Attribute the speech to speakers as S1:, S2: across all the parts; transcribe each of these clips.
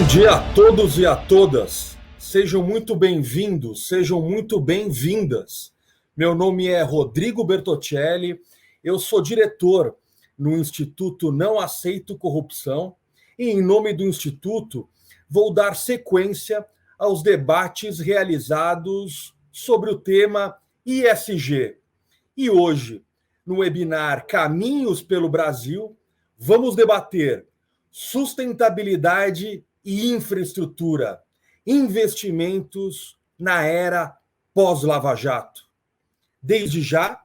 S1: dia a todos e a todas. Sejam muito bem-vindos, sejam muito bem-vindas. Meu nome é Rodrigo Bertocelli, eu sou diretor no Instituto Não Aceito Corrupção e, em nome do Instituto, vou dar sequência aos debates realizados sobre o tema ISG. E hoje, no webinar Caminhos pelo Brasil, vamos debater sustentabilidade e infraestrutura, investimentos na era pós-Lava Jato. Desde já,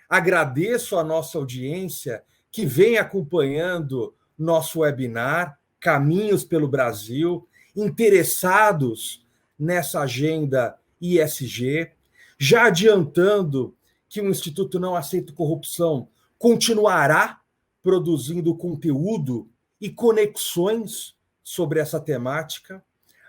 S1: agradeço a nossa audiência que vem acompanhando nosso webinar Caminhos pelo Brasil, interessados nessa agenda ISG, já adiantando que o Instituto Não Aceito Corrupção continuará produzindo conteúdo e conexões sobre essa temática,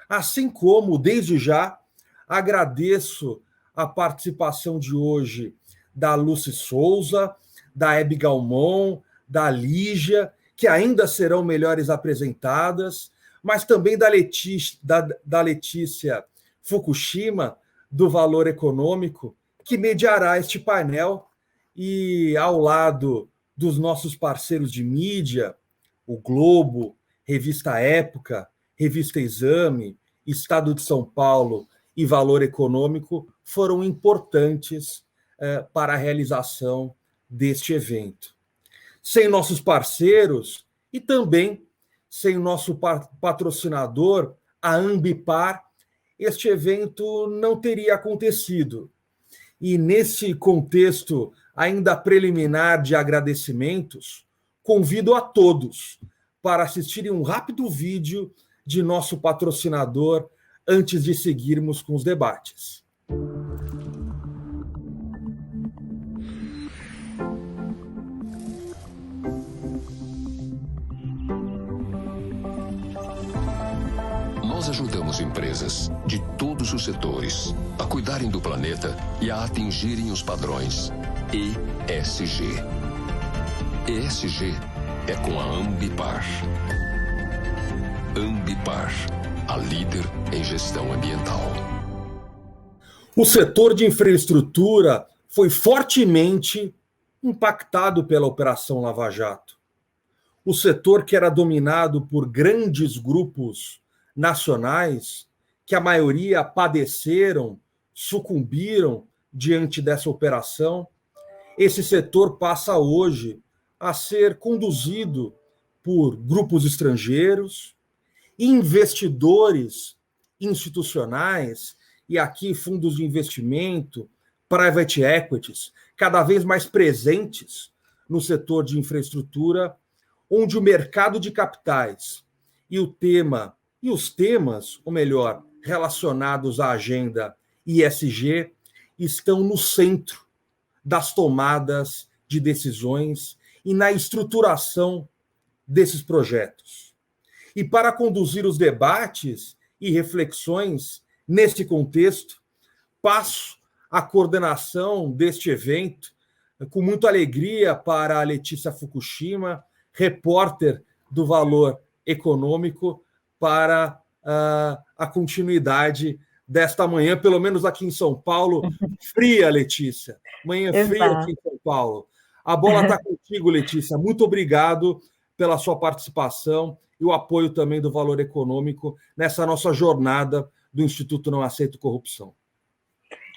S1: assim como, desde já, agradeço a participação de hoje da Lucy Souza, da Hebe Galmon, da Lígia, que ainda serão melhores apresentadas, mas também da Letícia Fukushima, do Valor Econômico, que mediará este painel, e ao lado dos nossos parceiros de mídia, o Globo, Revista Época, Revista Exame, Estado de São Paulo e Valor Econômico, foram importantes para a realização deste evento. Sem nossos parceiros e também sem nosso patrocinador, a Ambipar, este evento não teria acontecido. E nesse contexto ainda preliminar de agradecimentos, convido a todos para assistirem um rápido vídeo de nosso patrocinador antes de seguirmos com os debates.
S2: Nós ajudamos empresas de todos os setores a cuidarem do planeta e a atingirem os padrões ESG. ESG é com a Ambipar. Ambipar, a líder em gestão ambiental.
S1: O setor de infraestrutura foi fortemente impactado pela Operação Lava Jato. O setor que era dominado por grandes grupos nacionais, que a maioria padeceram, sucumbiram diante dessa operação, esse setor passa hoje a ser conduzido por grupos estrangeiros, investidores institucionais, e aqui fundos de investimento, private equities, cada vez mais presentes no setor de infraestrutura, onde o mercado de capitais e os temas, ou melhor, relacionados à agenda ISG, estão no centro das tomadas de decisões e na estruturação desses projetos. E para conduzir os debates e reflexões nesse contexto, passo a coordenação deste evento com muita alegria para a Letícia Fukushima, repórter do Valor Econômico, para a continuidade desta manhã, pelo menos aqui em São Paulo, fria, Letícia. Manhã fria aqui em São Paulo. A bola está contigo, Letícia. Muito obrigado pela sua participação e o apoio também do Valor Econômico nessa nossa jornada do Instituto Não Aceito Corrupção.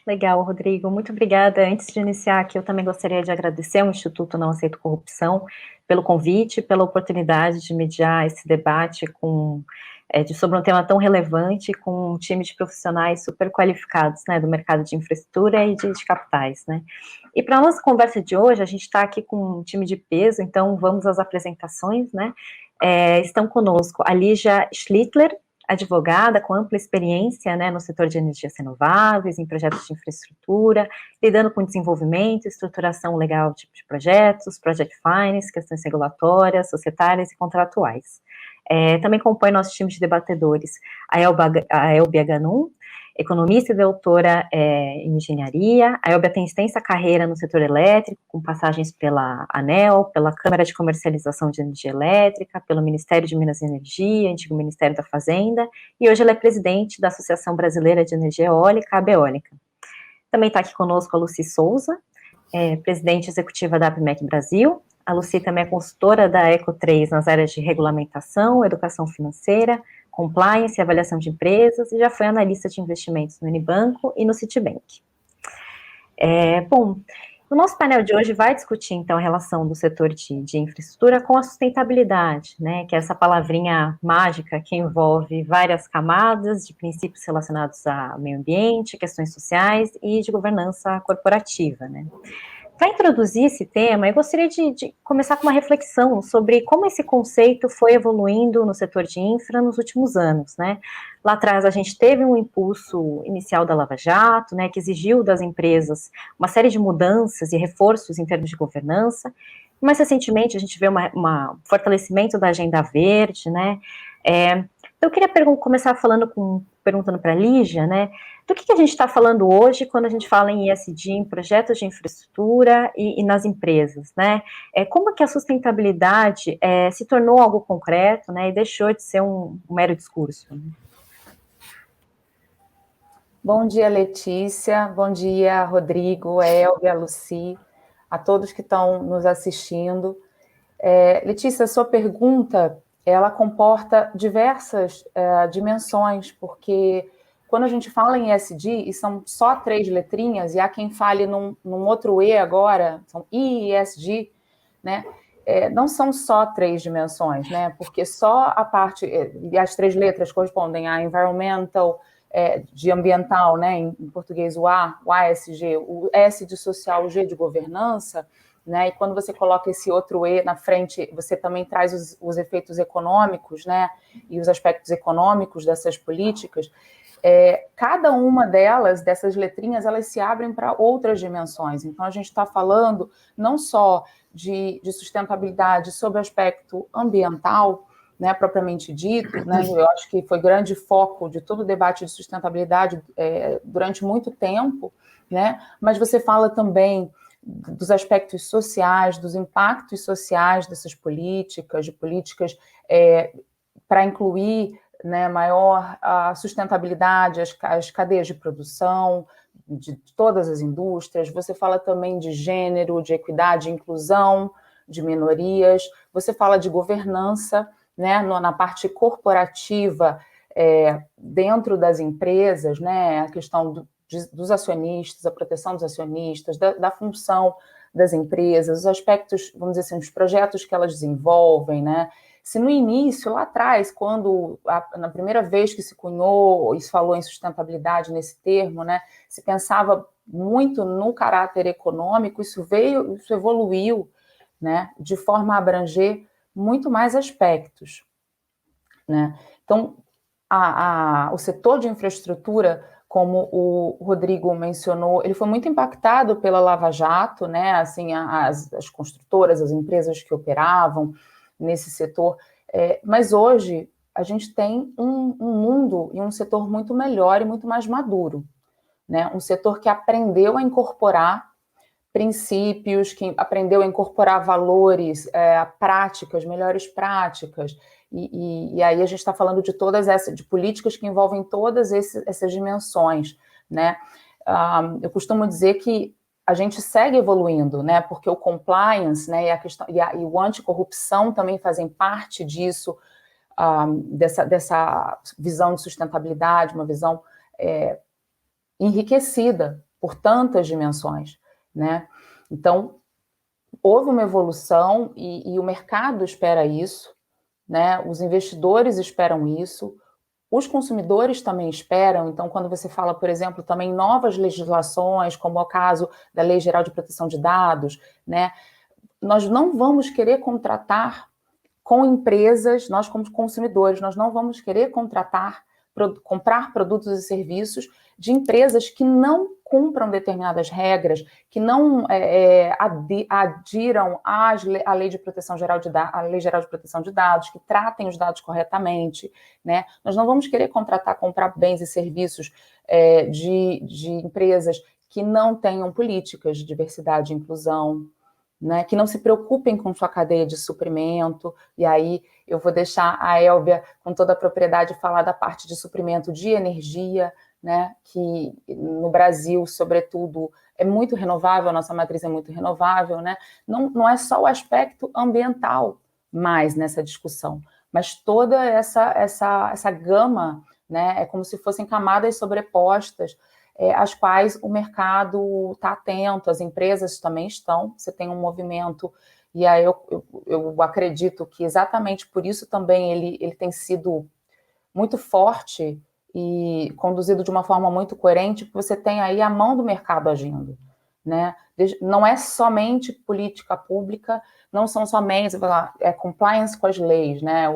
S3: Legal, Rodrigo. Muito obrigada. Antes de iniciar aqui, eu também gostaria de agradecer ao Instituto Não Aceito Corrupção pelo convite, pela oportunidade de mediar esse debate sobre um tema tão relevante, com um time de profissionais super qualificados, né, do mercado de infraestrutura e de capitais, né. E para a nossa conversa de hoje, a gente está aqui com um time de peso, então vamos às apresentações, né. Estão conosco a Lígia Schlittler, advogada com ampla experiência, né, no setor de energias renováveis, em projetos de infraestrutura, lidando com desenvolvimento, estruturação legal de projetos, project finance, questões regulatórias, societárias e contratuais. Também compõe nosso time de debatedores a Elbia Ganum, economista e doutora em engenharia. A Elbia tem extensa carreira no setor elétrico, com passagens pela ANEEL, pela Câmara de Comercialização de Energia Elétrica, pelo Ministério de Minas e Energia, antigo Ministério da Fazenda, e hoje ela é presidente da Associação Brasileira de Energia Eólica, a Abeólica. Também está aqui conosco a Lucy Souza, presidente executiva da APMEC Brasil. A Lucy também é consultora da Eco3 nas áreas de regulamentação, educação financeira, compliance e avaliação de empresas, e já foi analista de investimentos no Unibanco e no Citibank. Bom, o nosso painel de hoje vai discutir, então, a relação do setor de infraestrutura com a sustentabilidade, né, que é essa palavrinha mágica que envolve várias camadas de princípios relacionados ao meio ambiente, questões sociais e de governança corporativa, né. Para introduzir esse tema, eu gostaria de começar com uma reflexão sobre como esse conceito foi evoluindo no setor de infra nos últimos anos, né? Lá atrás a gente teve um impulso inicial da Lava Jato, né, que exigiu das empresas uma série de mudanças e reforços em termos de governança. Mais recentemente a gente vê um fortalecimento da agenda verde, né? Então eu queria começar perguntando para a Lígia, né? Do que a gente está falando hoje quando a gente fala em ESG, em projetos de infraestrutura e nas empresas, né? Como que a sustentabilidade se tornou algo concreto, né? E deixou de ser um mero discurso, né?
S4: Bom dia, Letícia. Bom dia, Rodrigo, Elbia, Lucy, a todos que estão nos assistindo. Letícia, a sua pergunta, ela comporta diversas dimensões, porque quando a gente fala em ESG, e são só 3 letrinhas, e há quem fale num outro E agora, são I e ESG, né? Não são só 3 dimensões, né? Porque só a parte, e as 3 letras correspondem a environmental, de ambiental, né? Em português o A, o ASG, o S de social, o G de governança, né? E quando você coloca esse outro E na frente, você também traz os efeitos econômicos, né? E os aspectos econômicos dessas políticas. Cada uma dessas letrinhas, elas se abrem para outras dimensões. Então, a gente está falando não só de sustentabilidade sob o aspecto ambiental, né, propriamente dito, né, eu acho que foi grande foco de todo o debate de sustentabilidade durante muito tempo, né, mas você fala também dos aspectos sociais, dos impactos sociais dessas políticas, para incluir, né, maior a sustentabilidade, as cadeias de produção, de todas as indústrias. Você fala também de gênero, de equidade e inclusão, de minorias. Você fala de governança, né, na parte corporativa, dentro das empresas, né, a questão dos acionistas, a proteção dos acionistas, da função das empresas, os aspectos, vamos dizer assim, os projetos que elas desenvolvem, né? Se no início, lá atrás, na primeira vez que se cunhou e se falou em sustentabilidade nesse termo, né, se pensava muito no caráter econômico, isso evoluiu, né, de forma a abranger muito mais aspectos, né? Então, o setor de infraestrutura, como o Rodrigo mencionou, ele foi muito impactado pela Lava Jato, né? Assim, as construtoras, as empresas que operavam nesse setor, mas hoje a gente tem um mundo e um setor muito melhor e muito mais maduro, né? Um setor que aprendeu a incorporar princípios, que aprendeu a incorporar valores, práticas, melhores práticas, e aí a gente está falando de políticas que envolvem todas essas dimensões, né? Eu costumo dizer que a gente segue evoluindo, né? Porque o compliance, né, e o anticorrupção também fazem parte disso, dessa visão de sustentabilidade, uma visão enriquecida por tantas dimensões, né? Então, houve uma evolução e o mercado espera isso, né? Os investidores esperam isso, os consumidores também esperam. Então, quando você fala, por exemplo, também novas legislações, como é o caso da Lei Geral de Proteção de Dados, né? Nós não vamos querer contratar com empresas, nós como consumidores, nós não vamos querer contratar comprar produtos e serviços de empresas que não cumpram determinadas regras, que não adiram à Lei de Proteção Geral à Lei Geral de Proteção de Dados, que tratem os dados corretamente, né? Nós não vamos querer comprar bens e serviços de empresas que não tenham políticas de diversidade e inclusão, né, que não se preocupem com sua cadeia de suprimento, e aí eu vou deixar a Elbia, com toda a propriedade, falar da parte de suprimento de energia, né, que no Brasil, sobretudo, é muito renovável, a nossa matriz é muito renovável, né, não é só o aspecto ambiental mais nessa discussão, mas toda essa gama, né, é como se fossem camadas sobrepostas, às quais o mercado está atento, as empresas também estão, você tem um movimento, e aí eu acredito que exatamente por isso também ele tem sido muito forte e conduzido de uma forma muito coerente, porque você tem aí a mão do mercado agindo, né? Não é somente política pública, não são somente compliance com as leis, né?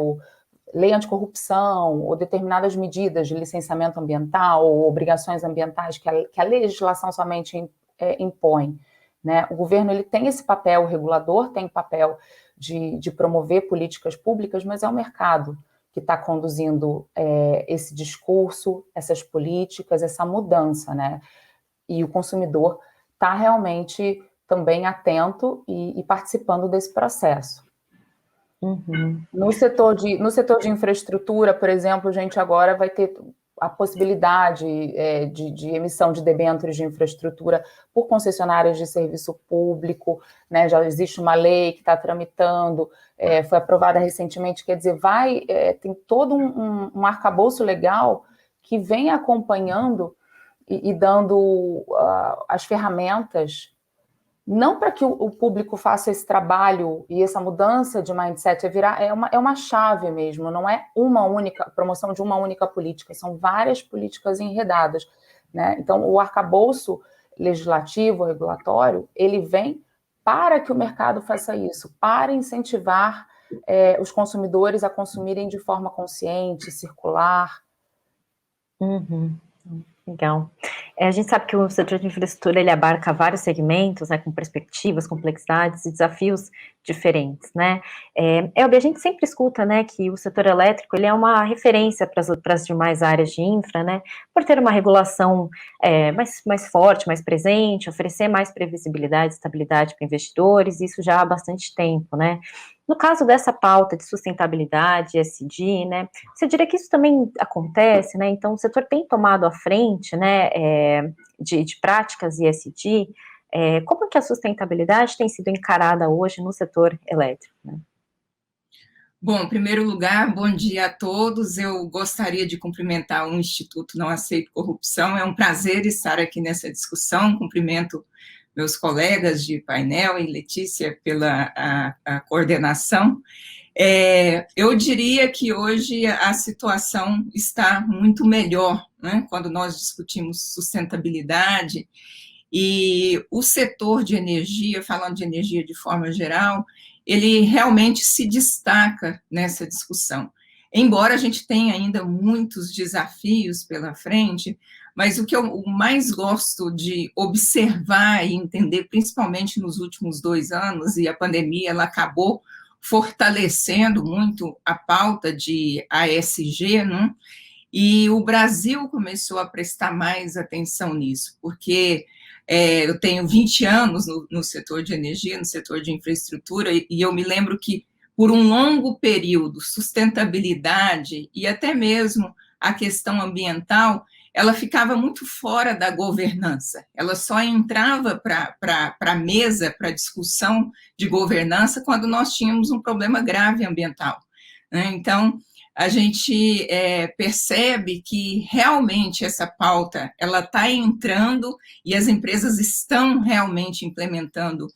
S4: Lei anticorrupção, ou determinadas medidas de licenciamento ambiental, ou obrigações ambientais que a legislação somente impõe, né? O governo ele tem esse papel, o regulador tem o papel de promover políticas públicas, mas é o mercado que está conduzindo esse discurso, essas políticas, essa mudança, né? E o consumidor está realmente também atento e participando desse processo.
S3: Uhum.
S4: No setor de infraestrutura, por exemplo, a gente agora vai ter a possibilidade de emissão de debêntures de infraestrutura por concessionárias de serviço público, né? Já existe uma lei que está tramitando, foi aprovada recentemente, quer dizer, tem todo um arcabouço legal que vem acompanhando e dando as ferramentas, não para que o público faça esse trabalho e essa mudança de mindset, é uma chave mesmo, não é uma única promoção de uma única política, são várias políticas enredadas, né? Então, o arcabouço legislativo, regulatório, ele vem para que o mercado faça isso, para incentivar os consumidores a consumirem de forma consciente, circular.
S3: Uhum. Legal. A gente sabe que o setor de infraestrutura ele abarca vários segmentos, né, com perspectivas, complexidades e desafios diferentes, né? Elbia, a gente sempre escuta, né, que o setor elétrico ele é uma referência para as demais áreas de infra, né, por ter uma regulação mais forte, mais presente, oferecer mais previsibilidade, estabilidade para investidores, isso já há bastante tempo, né? No caso dessa pauta de sustentabilidade, ESG, né, você diria que isso também acontece, né? Então, o setor tem tomado à frente, né, de práticas ESG. Como que a sustentabilidade tem sido encarada hoje no setor elétrico, né?
S5: Bom, em primeiro lugar, bom dia a todos. Eu gostaria de cumprimentar o Instituto Não Aceito Corrupção. É um prazer estar aqui nessa discussão. Cumprimento meus colegas de painel e Letícia pela a coordenação. Eu diria que hoje a situação está muito melhor, né, quando nós discutimos sustentabilidade, e o setor de energia, falando de energia de forma geral, ele realmente se destaca nessa discussão. Embora a gente tenha ainda muitos desafios pela frente, mas o que eu mais gosto de observar e entender, principalmente nos últimos 2 anos, e a pandemia ela acabou fortalecendo muito a pauta de ASG, né? E o Brasil começou a prestar mais atenção nisso, porque eu tenho 20 anos no setor de energia, no setor de infraestrutura, e eu me lembro que, por um longo período, sustentabilidade e até mesmo a questão ambiental, ela ficava muito fora da governança, ela só entrava para a mesa, para a discussão de governança, quando nós tínhamos um problema grave ambiental, né? Então, a gente percebe que realmente essa pauta ela está entrando e as empresas estão realmente implementando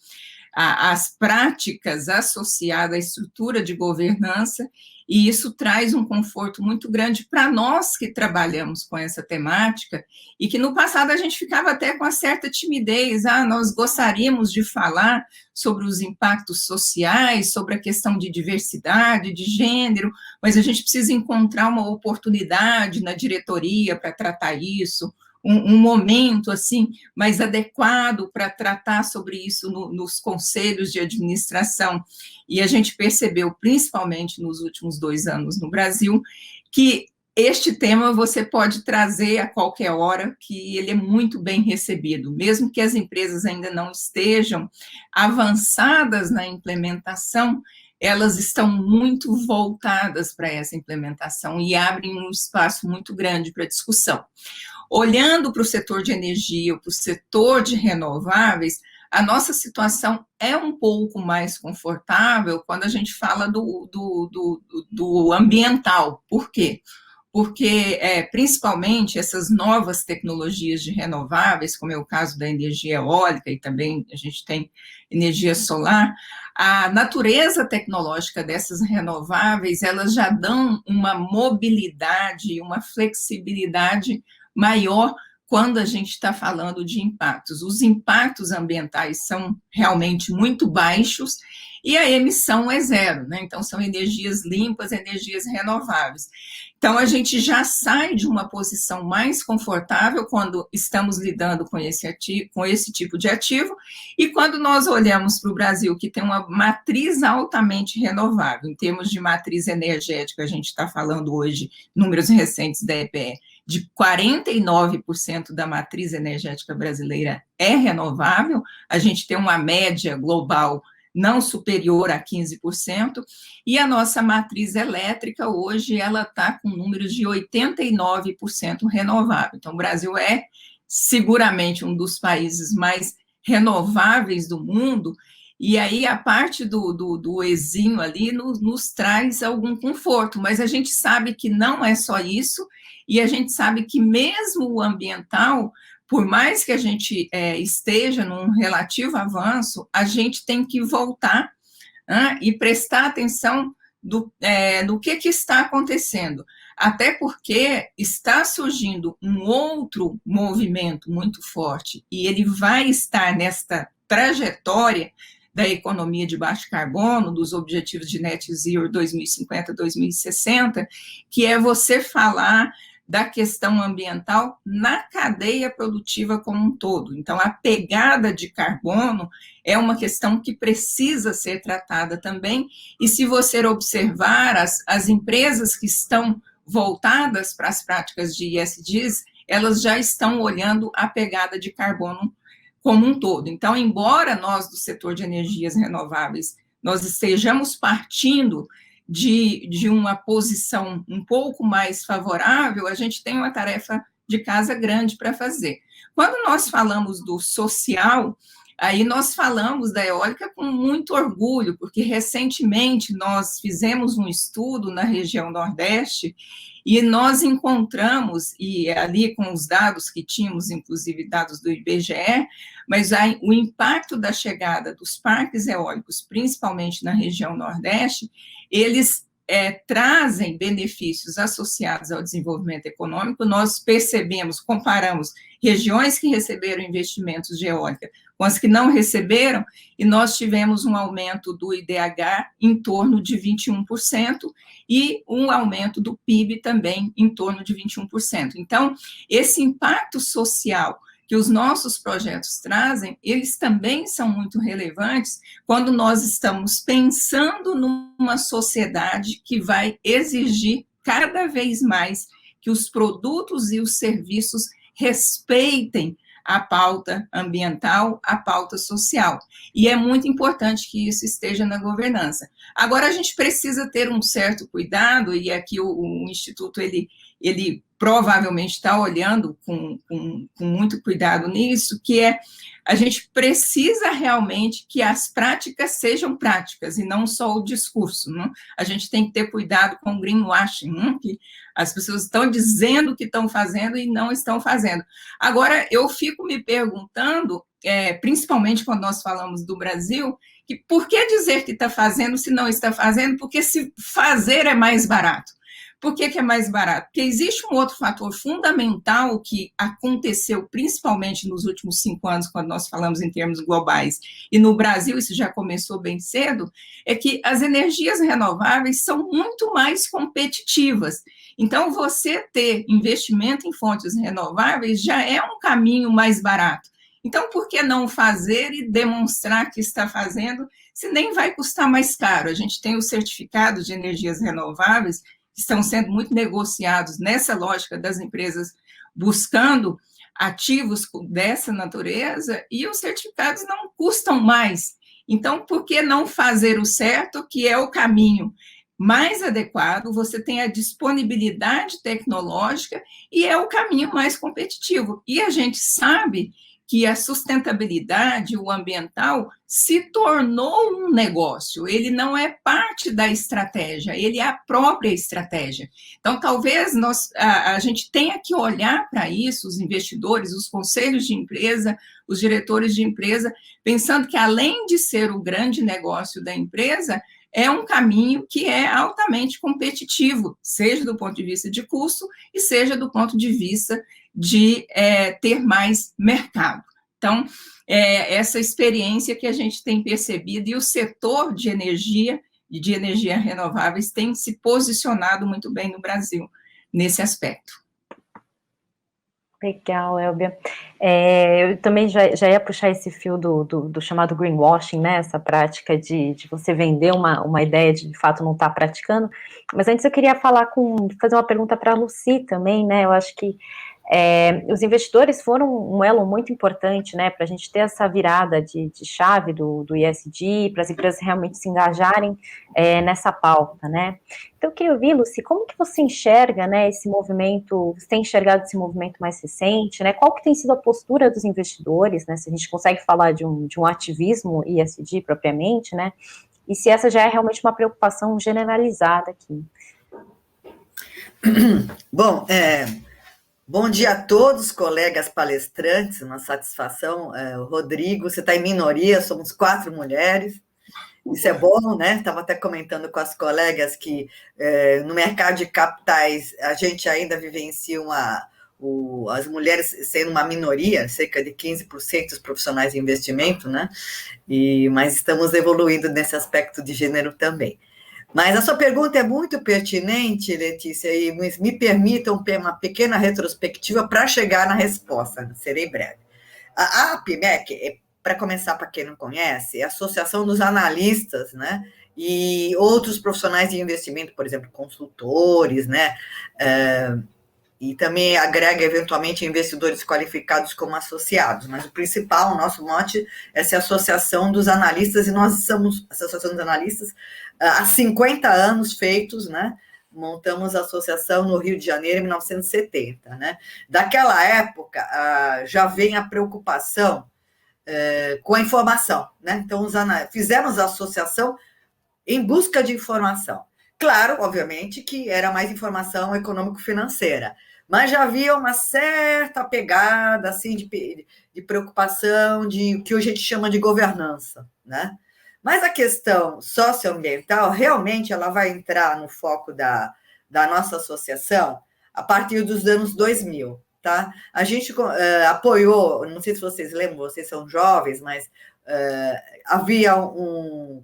S5: as práticas associadas à estrutura de governança, e isso traz um conforto muito grande para nós que trabalhamos com essa temática, e que no passado a gente ficava até com uma certa timidez, nós gostaríamos de falar sobre os impactos sociais, sobre a questão de diversidade, de gênero, mas a gente precisa encontrar uma oportunidade na diretoria para tratar isso, um momento assim mais adequado para tratar sobre isso nos conselhos de administração. E a gente percebeu, principalmente nos últimos 2 anos no Brasil, que este tema você pode trazer a qualquer hora, que ele é muito bem recebido, mesmo que as empresas ainda não estejam avançadas na implementação, elas estão muito voltadas para essa implementação e abrem um espaço muito grande para discussão. Olhando para o setor de energia, para o setor de renováveis, a nossa situação é um pouco mais confortável quando a gente fala do ambiental. Por quê? Porque, principalmente, essas novas tecnologias de renováveis, como é o caso da energia eólica, e também a gente tem energia solar, a natureza tecnológica dessas renováveis, elas já dão uma mobilidade, uma flexibilidade maior quando a gente está falando de impactos. Os impactos ambientais são realmente muito baixos e a emissão é zero, né? Então, são energias limpas, energias renováveis. Então, a gente já sai de uma posição mais confortável quando estamos lidando com esse tipo de ativo, e quando nós olhamos para o Brasil, que tem uma matriz altamente renovável, em termos de matriz energética, a gente está falando hoje, números recentes da EPE, de 49% da matriz energética brasileira é renovável, a gente tem uma média global não superior a 15%, e a nossa matriz elétrica hoje, ela está com números de 89% renovável. Então, o Brasil é seguramente um dos países mais renováveis do mundo, e aí a parte do exinho ali nos traz algum conforto, mas a gente sabe que não é só isso, e a gente sabe que mesmo o ambiental, por mais que a gente esteja num relativo avanço, a gente tem que voltar e prestar atenção do que está acontecendo. Até porque está surgindo um outro movimento muito forte, e ele vai estar nesta trajetória da economia de baixo carbono, dos objetivos de Net Zero 2050-2060, que é você falar da questão ambiental na cadeia produtiva como um todo. Então, a pegada de carbono é uma questão que precisa ser tratada também, e se você observar as empresas que estão voltadas para as práticas de ESGs, elas já estão olhando a pegada de carbono como um todo. Então, embora nós do setor de energias renováveis, nós estejamos partindo de uma posição um pouco mais favorável, a gente tem uma tarefa de casa grande para fazer. Quando nós falamos do social, aí nós falamos da eólica com muito orgulho, porque recentemente nós fizemos um estudo na região Nordeste e nós encontramos, e ali com os dados que tínhamos, inclusive dados do IBGE, mas o impacto da chegada dos parques eólicos, principalmente na região Nordeste, eles trazem benefícios associados ao desenvolvimento econômico. Nós percebemos, comparamos regiões que receberam investimentos de eólica com as que não receberam, e nós tivemos um aumento do IDH em torno de 21%, e um aumento do PIB também em torno de 21%. Então, esse impacto social que os nossos projetos trazem, eles também são muito relevantes quando nós estamos pensando numa sociedade que vai exigir cada vez mais que os produtos e os serviços respeitem a pauta ambiental, a pauta social. E é muito importante que isso esteja na governança. Agora, a gente precisa ter um certo cuidado, e aqui o Instituto, ele provavelmente está olhando com muito cuidado nisso, que é a gente precisa realmente que as práticas sejam práticas e não só o discurso. Né? A gente tem que ter cuidado com o greenwashing, né? Que as pessoas estão dizendo que estão fazendo e não estão fazendo. Agora, eu fico me perguntando, principalmente quando nós falamos do Brasil, que por que dizer que está fazendo se não está fazendo? Porque se fazer é mais barato. Por que é mais barato? Porque existe um outro fator fundamental que aconteceu principalmente nos últimos 5 anos, quando nós falamos em termos globais, e no Brasil isso já começou bem cedo, é que as energias renováveis são muito mais competitivas. Então, você ter investimento em fontes renováveis já é um caminho mais barato. Então, por que não fazer e demonstrar que está fazendo, se nem vai custar mais caro? A gente tem os certificados de energias renováveis que estão sendo muito negociados nessa lógica das empresas buscando ativos dessa natureza, e os certificados não custam mais. Então, por que não fazer o certo, que é o caminho mais adequado? Você tem a disponibilidade tecnológica e é o caminho mais competitivo. E a gente sabe que a sustentabilidade, o ambiental, se tornou um negócio, ele não é parte da estratégia, ele é a própria estratégia. Então, talvez a gente tenha que olhar para isso, os investidores, os conselhos de empresa, os diretores de empresa, pensando que, além de ser o grande negócio da empresa, é um caminho que é altamente competitivo, seja do ponto de vista de custo e seja do ponto de vista de ter mais mercado. Então, essa experiência que a gente tem percebido, e o setor de energia e de energia renováveis tem se posicionado muito bem no Brasil, nesse aspecto.
S3: Legal, Elbia. Eu também já ia puxar esse fio do chamado greenwashing, né, essa prática de você vender uma ideia de fato não estar praticando, mas antes eu queria fazer uma pergunta para a Lucy também, né, eu acho que os investidores foram um elo muito importante, né, para a gente ter essa virada de chave do ESG, para as empresas realmente se engajarem nessa pauta, né. Então, eu queria ouvir, Lucy, como que você enxerga, né, esse movimento, você tem enxergado esse movimento mais recente, né, qual que tem sido a postura dos investidores, né, se a gente consegue falar de um ativismo ESG propriamente, né, e se essa já é realmente uma preocupação generalizada aqui.
S6: Bom, bom dia a todos, colegas palestrantes, uma satisfação. Rodrigo, você está em minoria, somos 4 mulheres, isso é bom, né? Estava até comentando com as colegas que no mercado de capitais a gente ainda vivencia as mulheres sendo uma minoria, cerca de 15% dos profissionais de investimento, né? Mas estamos evoluindo nesse aspecto de gênero também. Mas a sua pergunta é muito pertinente, Letícia, e me permitam uma pequena retrospectiva para chegar na resposta, serei breve. A APIMEC, para começar, para quem não conhece, é a Associação dos Analistas, né, e outros profissionais de investimento, por exemplo, consultores, né, e também agrega, eventualmente, investidores qualificados como associados, mas o principal, o nosso mote, é essa associação dos analistas, e nós somos a Associação dos Analistas há 50 anos feitos, né? Montamos a associação no Rio de Janeiro, em 1970, né? Daquela época, já vem a preocupação com a informação, né? Então, fizemos a associação em busca de informação. Claro, obviamente, que era mais informação econômico-financeira, mas já havia uma certa pegada assim, de preocupação, de que hoje a gente chama de governança, né? Mas a questão socioambiental, realmente, ela vai entrar no foco da nossa associação a partir dos anos 2000, tá? A gente apoiou, não sei se vocês lembram, vocês são jovens, mas havia um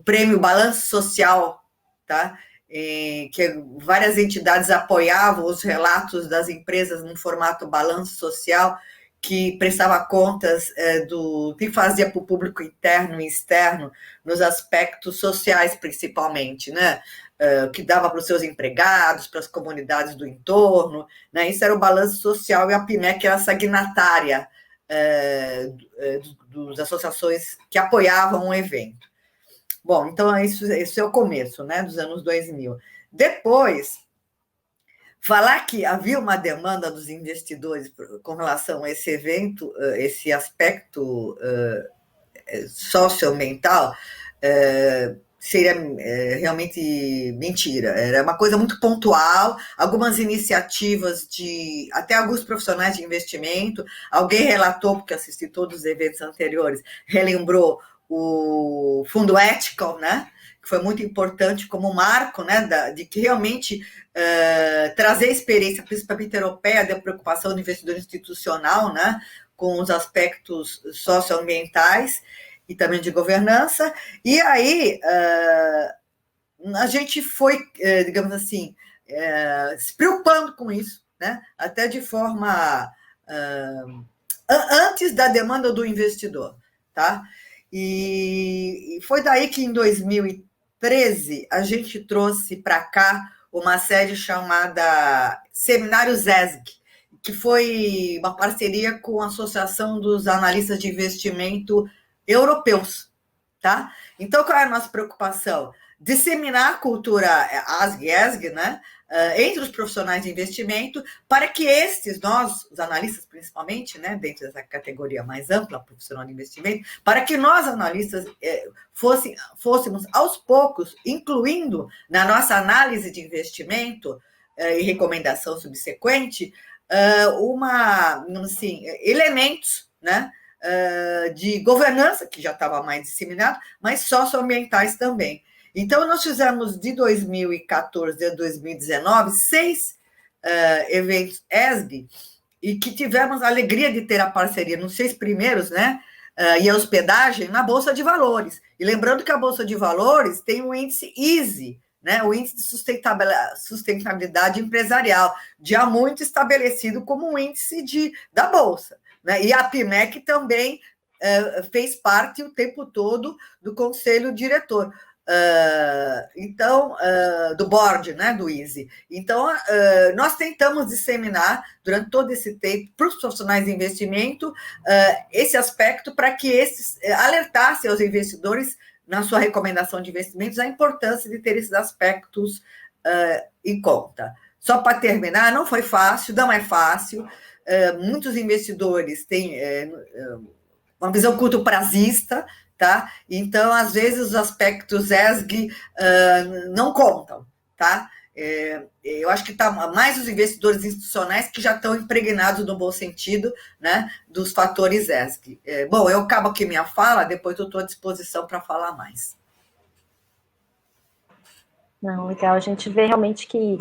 S6: prêmio Balanço Social, tá? Que várias entidades apoiavam os relatos das empresas no formato balanço social, que prestava contas do que fazia para o público interno e externo, nos aspectos sociais, principalmente, né? Que dava para os seus empregados, para as comunidades do entorno, né? Isso era o balanço social, e a PIMEC era signatária das associações que apoiavam o evento. Bom, então isso é o começo, né, dos anos 2000. Depois, falar que havia uma demanda dos investidores com relação a esse evento, esse aspecto socioambiental, seria realmente mentira. Era uma coisa muito pontual, algumas iniciativas de até alguns profissionais de investimento. Alguém relatou, porque assisti todos os eventos anteriores, relembrou o Fundo Ethical, né? Que foi muito importante como marco, né, de que realmente trazer a experiência, principalmente europeia, da preocupação do investidor institucional, né, com os aspectos socioambientais e também de governança. E aí a gente foi, digamos assim, se preocupando com isso, né, até de forma antes da demanda do investidor, tá? E foi daí que, em 2013, a gente trouxe para cá uma série chamada Seminários ESG, que foi uma parceria com a Associação dos Analistas de Investimento Europeus, tá? Então, qual é a nossa preocupação? Disseminar a cultura ASG, né, entre os profissionais de investimento, para que nós, os analistas principalmente, né, dentro dessa categoria mais ampla, profissional de investimento, para que nós, analistas, fôssemos aos poucos, incluindo na nossa análise de investimento e recomendação subsequente, assim, elementos, né, de governança, que já estava mais disseminado, mas socioambientais também. Então, nós fizemos de 2014 a 2019 6 eventos ESG, e que tivemos a alegria de ter a parceria nos 6 primeiros, né? E a hospedagem na Bolsa de Valores. E lembrando que a Bolsa de Valores tem o índice ESG, né? O índice de sustentabilidade empresarial, já muito estabelecido como um índice da Bolsa, né? E a PMEC também fez parte o tempo todo do conselho diretor. Do board, né, do EASY. Então, nós tentamos disseminar durante todo esse tempo para os profissionais de investimento esse aspecto, para que esses alertassem aos investidores na sua recomendação de investimentos a importância de ter esses aspectos em conta. Só para terminar, não foi fácil, não é fácil. Muitos investidores têm uma visão curto-prazista, tá? Então, às vezes, os aspectos ESG não contam, tá? Eu acho que tá mais os investidores institucionais que já estão impregnados no bom sentido, né, dos fatores ESG. Bom, eu acabo aqui minha fala, depois eu estou à disposição para falar mais.
S3: Não, legal, a gente vê realmente que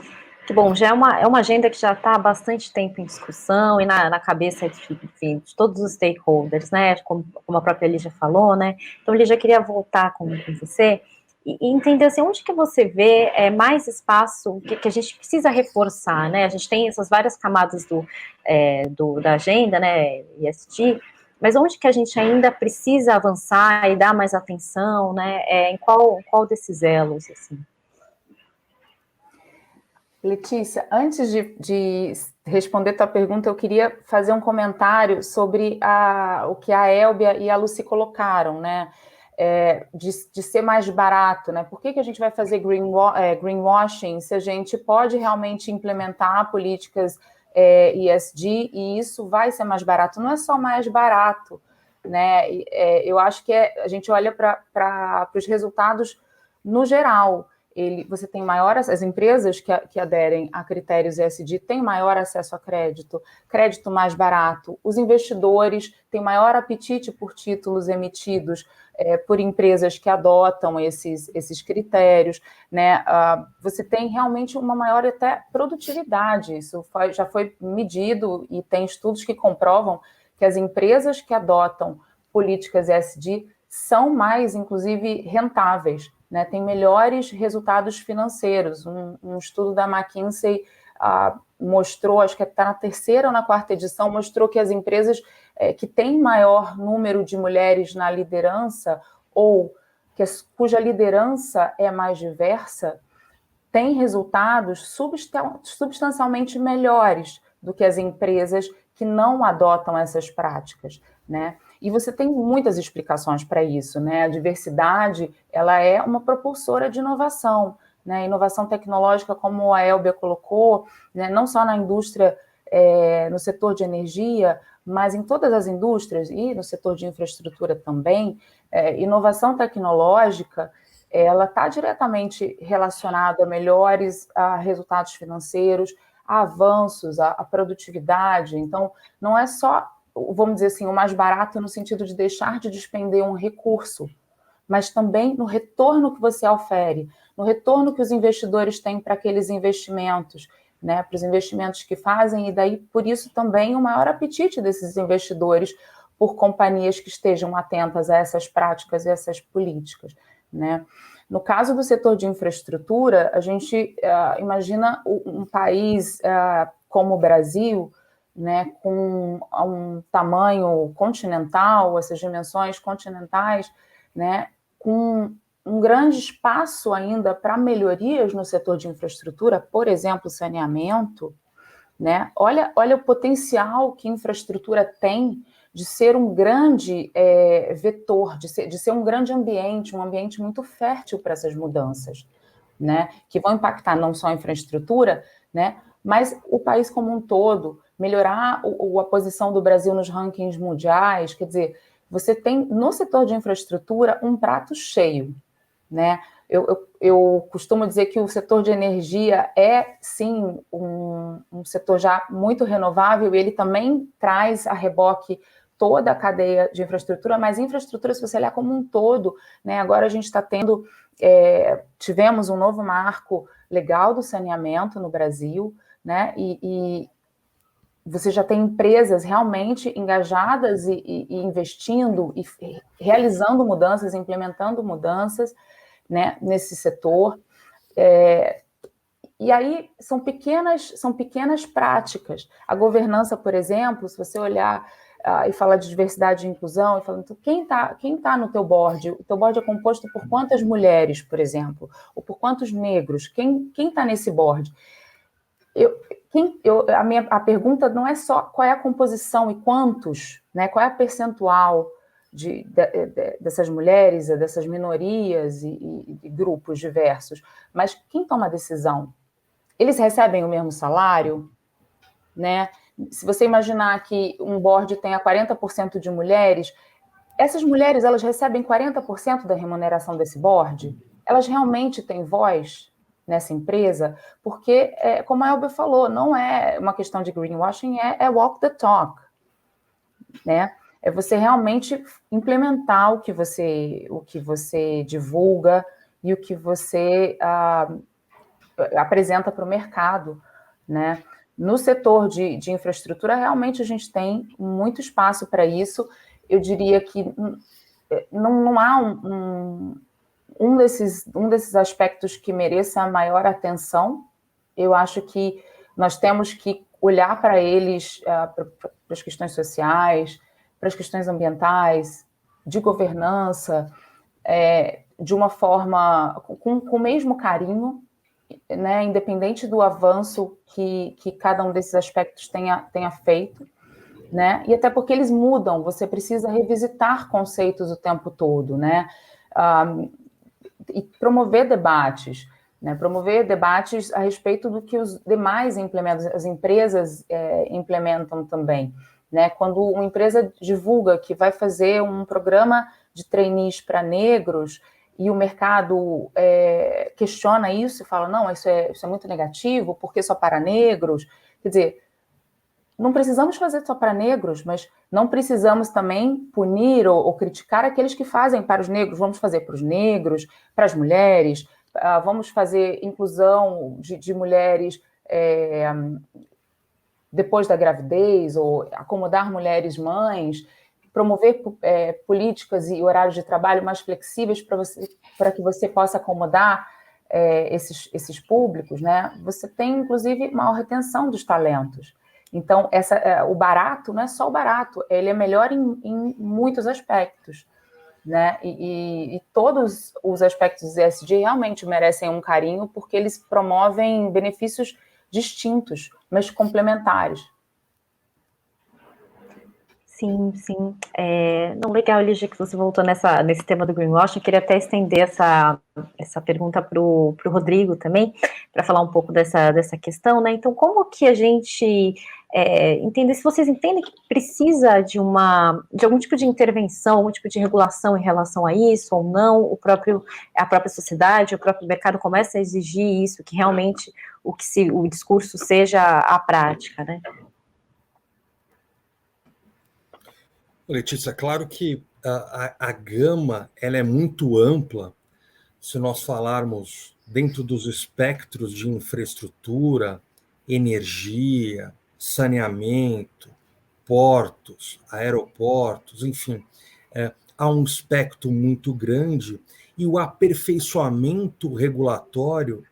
S3: bom, já é uma agenda que já está há bastante tempo em discussão e na cabeça de todos os stakeholders, né, como a própria Lígia falou, né, então, Lígia, queria voltar com você e entender, assim, onde que você vê mais espaço que a gente precisa reforçar, né, a gente tem essas várias camadas da agenda, né, ESG, mas onde que a gente ainda precisa avançar e dar mais atenção, né, em qual desses elos, assim?
S4: Letícia, antes de responder tua pergunta, eu queria fazer um comentário sobre o que a Elbia e a Lucy colocaram, né? De ser mais barato, né? Por que a gente vai fazer greenwashing se a gente pode realmente implementar políticas ESG e isso vai ser mais barato? Não é só mais barato, né? Eu acho que a gente olha para os resultados no geral. Você tem as empresas que aderem a critérios ESG têm maior acesso a crédito mais barato, os investidores têm maior apetite por títulos emitidos por empresas que adotam esses critérios, né? Você tem realmente uma maior até produtividade, isso já foi medido e tem estudos que comprovam que as empresas que adotam políticas ESG são mais, inclusive, rentáveis, né, tem melhores resultados financeiros. Um estudo da McKinsey mostrou, acho que está na 3ª ou na 4ª edição, mostrou que as empresas que têm maior número de mulheres na liderança ou cuja liderança é mais diversa, têm resultados substancialmente melhores do que as empresas que não adotam essas práticas, né? E você tem muitas explicações para isso, né? A diversidade, ela é uma propulsora de inovação, né? Inovação tecnológica, como a Elbia colocou, né? Não só na indústria, no setor de energia, mas em todas as indústrias e no setor de infraestrutura também, inovação tecnológica, ela está diretamente relacionada a resultados financeiros, a avanços, a produtividade. Então, não é só, vamos dizer assim, o mais barato no sentido de deixar de despender um recurso, mas também no retorno que você ofere, no retorno que os investidores têm para aqueles investimentos, né, para os investimentos que fazem, e daí, por isso, também o maior apetite desses investidores por companhias que estejam atentas a essas práticas e essas políticas, né? No caso do setor de infraestrutura, a gente imagina um país como o Brasil, né, com um tamanho continental, essas dimensões continentais, né, com um grande espaço ainda para melhorias no setor de infraestrutura, por exemplo, saneamento, né? Olha o potencial que infraestrutura tem de ser um grande vetor, de ser um grande ambiente, um ambiente muito fértil para essas mudanças, né? Que vão impactar não só a infraestrutura, né? Mas o país como um todo, melhorar a posição do Brasil nos rankings mundiais, quer dizer, você tem no setor de infraestrutura um prato cheio, né? Eu costumo dizer que o setor de energia é, sim, um setor já muito renovável, e ele também traz a reboque toda a cadeia de infraestrutura, mas infraestrutura, se você olhar como um todo, né, agora a gente está tivemos um novo marco legal do saneamento no Brasil, né, e você já tem empresas realmente engajadas e investindo e realizando mudanças, implementando mudanças, né, nesse setor. E aí são pequenas práticas. A governança, por exemplo, se você olhar e falar de diversidade e inclusão, e falando, então, quem tá no teu board? O teu board é composto por quantas mulheres, por exemplo? Ou por quantos negros? Quem está nesse board? A pergunta não é só qual é a composição e quantos, né? Qual é a percentual dessas mulheres, dessas minorias e grupos diversos, mas quem toma a decisão? Eles recebem o mesmo salário, né? Se você imaginar que um board tenha 40% de mulheres, essas mulheres, elas recebem 40% da remuneração desse board? Elas realmente têm voz nessa empresa? Porque, como a Elbia falou, não é uma questão de greenwashing, é walk the talk, né? É você realmente implementar o que você divulga e o que você apresenta para o mercado, né? No setor de infraestrutura, realmente a gente tem muito espaço para isso. Eu diria que não há um desses aspectos que mereça a maior atenção. Eu acho que nós temos que olhar para eles, para as questões sociais, para as questões ambientais, de governança, de uma forma com o mesmo carinho, né, independente do avanço que cada um desses aspectos tenha feito, né, e até porque eles mudam, você precisa revisitar conceitos o tempo todo, né, e promover debates a respeito do que os demais implementam, as empresas implementam também, né, quando uma empresa divulga que vai fazer um programa de trainees para negros, e o mercado questiona isso e fala, não, isso é muito negativo, porque só para negros? Quer dizer, não precisamos fazer só para negros, mas não precisamos também punir ou criticar aqueles que fazem para os negros. Vamos fazer para os negros, para as mulheres, vamos fazer inclusão de mulheres depois da gravidez, ou acomodar mulheres mães, promover políticas e horários de trabalho mais flexíveis para que você possa acomodar esses públicos, né? Você tem, inclusive, maior retenção dos talentos. Então, o barato não é só o barato, ele é melhor em muitos aspectos, né? E todos os aspectos do ESG realmente merecem um carinho, porque eles promovem benefícios distintos, mas complementares.
S3: Sim, sim. Não, legal, Lígia, que você voltou nesse tema do greenwashing. Eu queria até estender essa pergunta para o Rodrigo também, para falar um pouco dessa questão, né? Então, como que a gente entende, se vocês entendem que precisa de algum tipo de intervenção, algum tipo de regulação em relação a isso ou não, a própria sociedade, o próprio mercado começa a exigir isso, que realmente o discurso seja a prática, né?
S1: Letícia, claro que a gama ela é muito ampla se nós falarmos dentro dos espectros de infraestrutura, energia, saneamento, portos, aeroportos, enfim, há um espectro muito grande e o aperfeiçoamento regulatório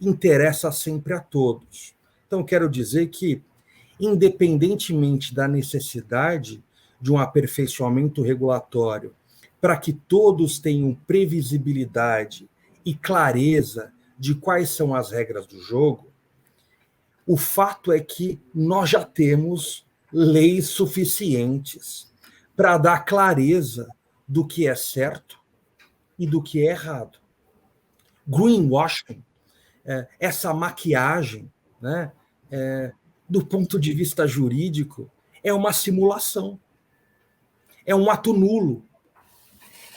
S1: interessa sempre a todos. Então, quero dizer que, independentemente da necessidade de um aperfeiçoamento regulatório, para que todos tenham previsibilidade e clareza de quais são as regras do jogo, o fato é que nós já temos leis suficientes para dar clareza do que é certo e do que é errado. Greenwashing, essa maquiagem, né, do ponto de vista jurídico, é uma simulação. É um ato nulo,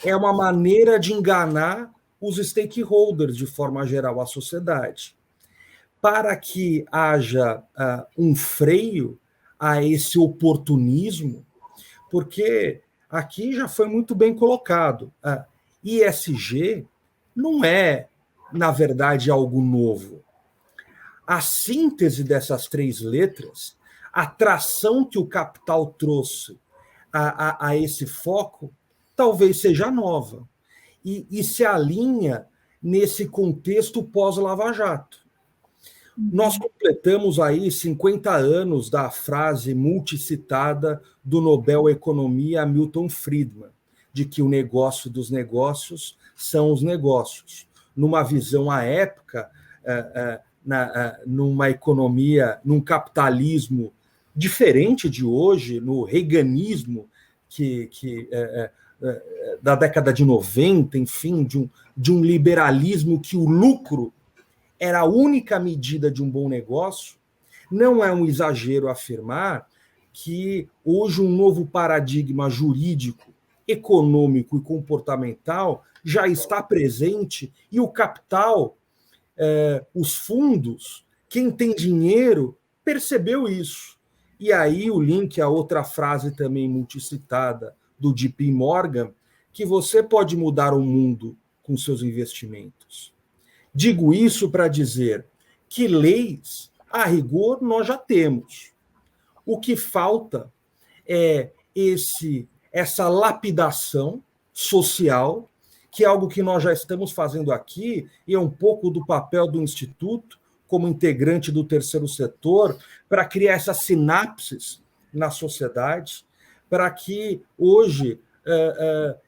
S1: é uma maneira de enganar os stakeholders, de forma geral, a sociedade, para que haja um freio a esse oportunismo, porque aqui já foi muito bem colocado, ESG não é, na verdade, algo novo. A síntese dessas 3 letras, a tração que o capital trouxe a esse foco, talvez seja nova, e se alinha nesse contexto pós-Lava Jato. Nós completamos aí 50 anos da frase multicitada do Nobel Economia Milton Friedman, de que o negócio dos negócios são os negócios. Numa visão à época, numa economia, num capitalismo diferente de hoje, no reaganismo da década de 90, enfim, de um liberalismo que o lucro era a única medida de um bom negócio, não é um exagero afirmar que hoje um novo paradigma jurídico, econômico e comportamental já está presente e o capital, os fundos, quem tem dinheiro, percebeu isso. E aí o link a outra frase também multicitada do JP Morgan, que você pode mudar o mundo com seus investimentos. Digo isso para dizer que leis, a rigor, nós já temos. O que falta é essa lapidação social, que é algo que nós já estamos fazendo aqui, e é um pouco do papel do Instituto, como integrante do terceiro setor, para criar essas sinapses na sociedade, para que hoje,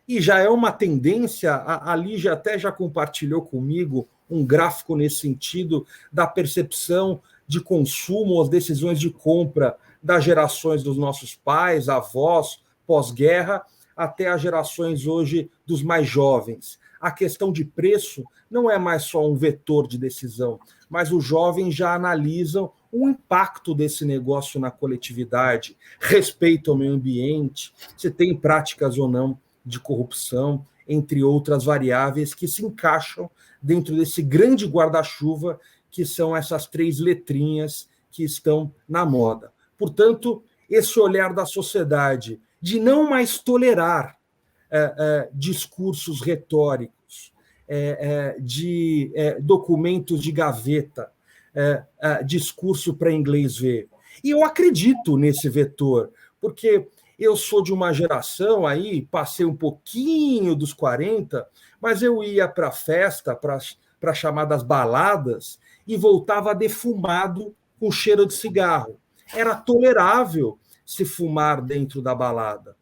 S1: e já é uma tendência, a Lígia até já compartilhou comigo um gráfico nesse sentido, da percepção de consumo, as decisões de compra das gerações dos nossos pais, avós, pós-guerra, até as gerações hoje dos mais jovens. A questão de preço não é mais só um vetor de decisão, mas os jovens já analisam o impacto desse negócio na coletividade, respeito ao meio ambiente, se tem práticas ou não de corrupção, entre outras variáveis que se encaixam dentro desse grande guarda-chuva que são essas 3 letrinhas que estão na moda. Portanto, esse olhar da sociedade de não mais tolerar discursos retóricos, de documentos de gaveta, discurso para inglês ver. E eu acredito nesse vetor, porque eu sou de uma geração aí, passei um pouquinho dos 40, mas eu ia para a festa, para chamadas baladas, e voltava defumado com cheiro de cigarro. Era tolerável se fumar dentro da balada.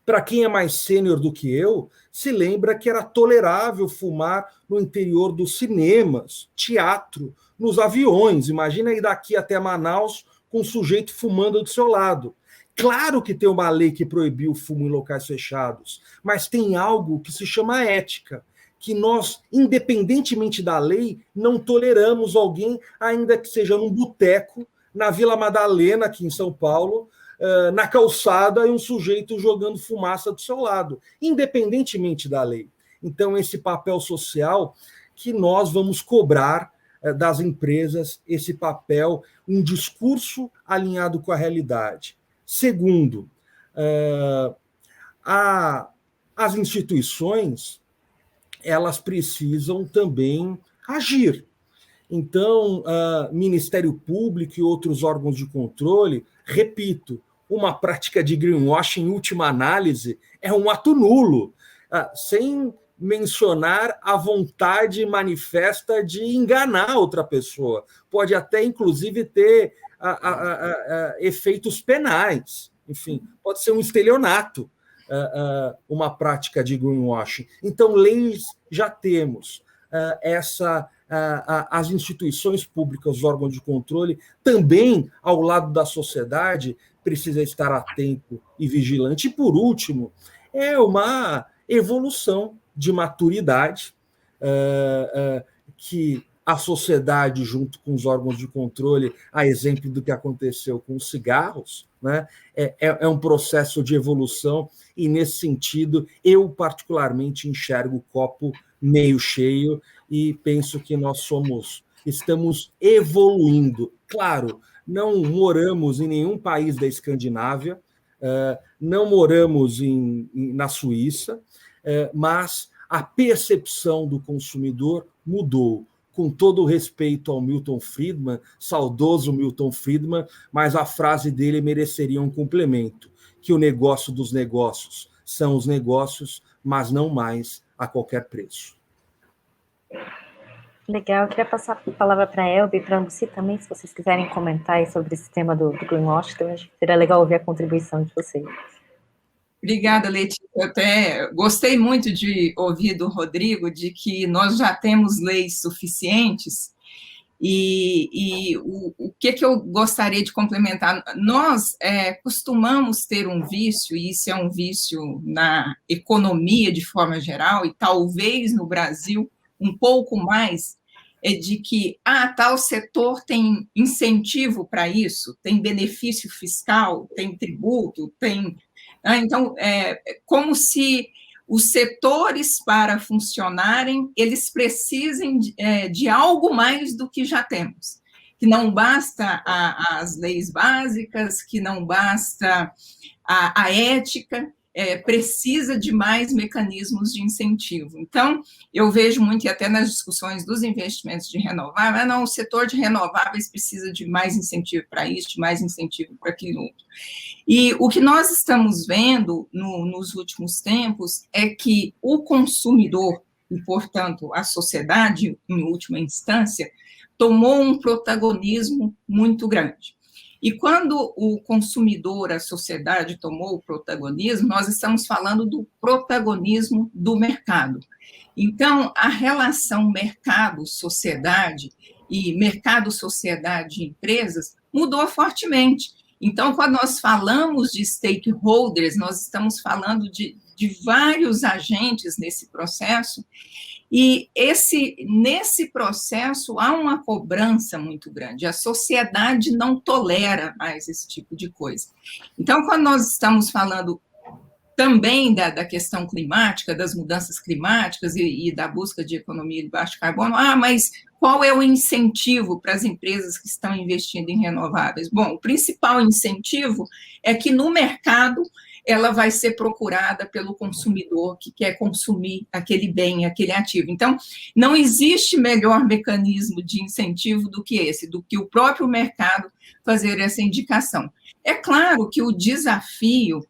S1: Para quem é mais sênior do que eu, se lembra que era tolerável fumar no interior dos cinemas, teatro, nos aviões. Imagina ir daqui até Manaus com um sujeito fumando do seu lado. Claro que tem uma lei que proibiu o fumo em locais fechados, mas tem algo que se chama ética, que nós, independentemente da lei, não toleramos alguém, ainda que seja num boteco, na Vila Madalena, aqui em São Paulo, na calçada, e um sujeito jogando fumaça do seu lado, independentemente da lei. Então, esse papel social que nós vamos cobrar das empresas, esse papel, um discurso alinhado com a realidade. Segundo, as instituições, elas precisam também agir. Então, Ministério Público e outros órgãos de controle, repito, uma prática de greenwashing, em última análise, é um ato nulo, sem mencionar a vontade manifesta de enganar outra pessoa. Pode até, inclusive, ter efeitos penais. Enfim, pode ser um estelionato, uma prática de greenwashing. Então, leis já temos. As instituições públicas, os órgãos de controle, também, ao lado da sociedade, precisa estar atento e vigilante. E, por último, é uma evolução de maturidade que a sociedade, junto com os órgãos de controle, a exemplo do que aconteceu com os cigarros, né, é um processo de evolução, e, nesse sentido, eu particularmente enxergo o copo meio cheio e penso que nós estamos evoluindo. Claro, não moramos em nenhum país da Escandinávia, não moramos na Suíça, mas a percepção do consumidor mudou. Com todo o respeito ao Milton Friedman, saudoso Milton Friedman, mas a frase dele mereceria um complemento, que o negócio dos negócios são os negócios, mas não mais a qualquer preço.
S3: Legal, eu queria passar a palavra para a Elbe e para a Lucy também, se vocês quiserem comentar aí sobre esse tema do greenwashing, então acho que seria legal ouvir a contribuição de vocês.
S5: Obrigada, Letícia. Eu até gostei muito de ouvir do Rodrigo de que nós já temos leis suficientes e o que eu gostaria de complementar? Nós costumamos ter um vício, e isso é um vício na economia de forma geral, e talvez no Brasil um pouco mais, de que tal setor tem incentivo para isso, tem benefício fiscal, tem tributo, tem... Então, é como se os setores, para funcionarem, eles precisem de algo mais do que já temos, que não basta as leis básicas, que não basta a ética, precisa de mais mecanismos de incentivo. Então, eu vejo muito, e até nas discussões dos investimentos de renováveis, não, o setor de renováveis precisa de mais incentivo para isso, de mais incentivo para aquilo outro. E o que nós estamos vendo nos últimos tempos é que o consumidor, e, portanto, a sociedade, em última instância, tomou um protagonismo muito grande. E quando o consumidor, a sociedade, tomou o protagonismo, nós estamos falando do protagonismo do mercado. Então, a relação mercado-sociedade e mercado-sociedade-empresas mudou fortemente. Então, quando nós falamos de stakeholders, nós estamos falando de vários agentes nesse processo, e nesse processo há uma cobrança muito grande. A sociedade não tolera mais esse tipo de coisa. Então, quando nós estamos falando também da questão climática, das mudanças climáticas e da busca de economia de baixo carbono, mas qual é o incentivo para as empresas que estão investindo em renováveis? Bom, o principal incentivo é que no mercado ela vai ser procurada pelo consumidor que quer consumir aquele bem, aquele ativo. Então, não existe melhor mecanismo de incentivo do que esse, do que o próprio mercado fazer essa indicação. É claro que o desafio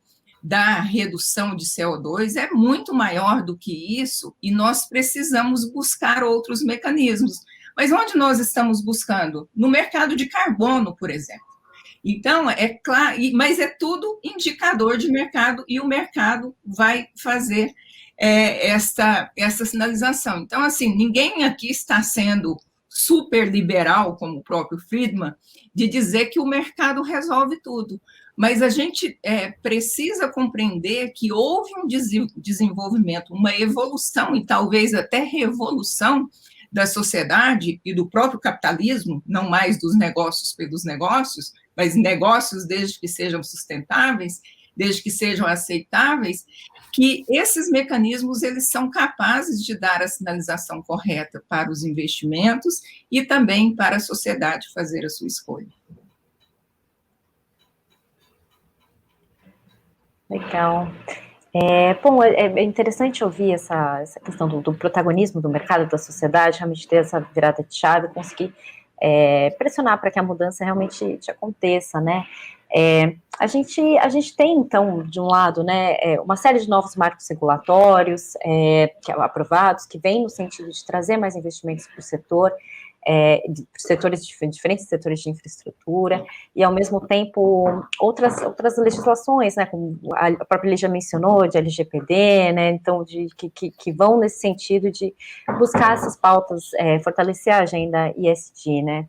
S5: da redução de CO2 é muito maior do que isso, e nós precisamos buscar outros mecanismos. Mas onde nós estamos buscando? No mercado de carbono, por exemplo. Então, é claro, mas é tudo indicador de mercado, e o mercado vai fazer essa sinalização. Então, assim, ninguém aqui está sendo super liberal, como o próprio Friedman, de dizer que o mercado resolve tudo. mas a gente precisa compreender que houve um desenvolvimento, uma evolução e talvez até revolução da sociedade e do próprio capitalismo, não mais dos negócios pelos negócios, mas negócios desde que sejam sustentáveis, desde que sejam aceitáveis, que esses mecanismos eles são capazes de dar a sinalização correta para os investimentos e também para a sociedade fazer a sua escolha.
S3: Legal. Bom, é interessante ouvir essa questão do protagonismo do mercado, da sociedade, realmente ter essa virada de chave, conseguir pressionar para que a mudança realmente aconteça, né? A gente tem, então, de um lado, né, uma série de novos marcos regulatórios aprovados, que vêm no sentido de trazer mais investimentos para o setor, diferentes setores de infraestrutura, e ao mesmo tempo outras legislações, né, como a própria lei já mencionou, de LGPD, né, então que vão nesse sentido de buscar essas pautas, fortalecer a agenda ESG, né.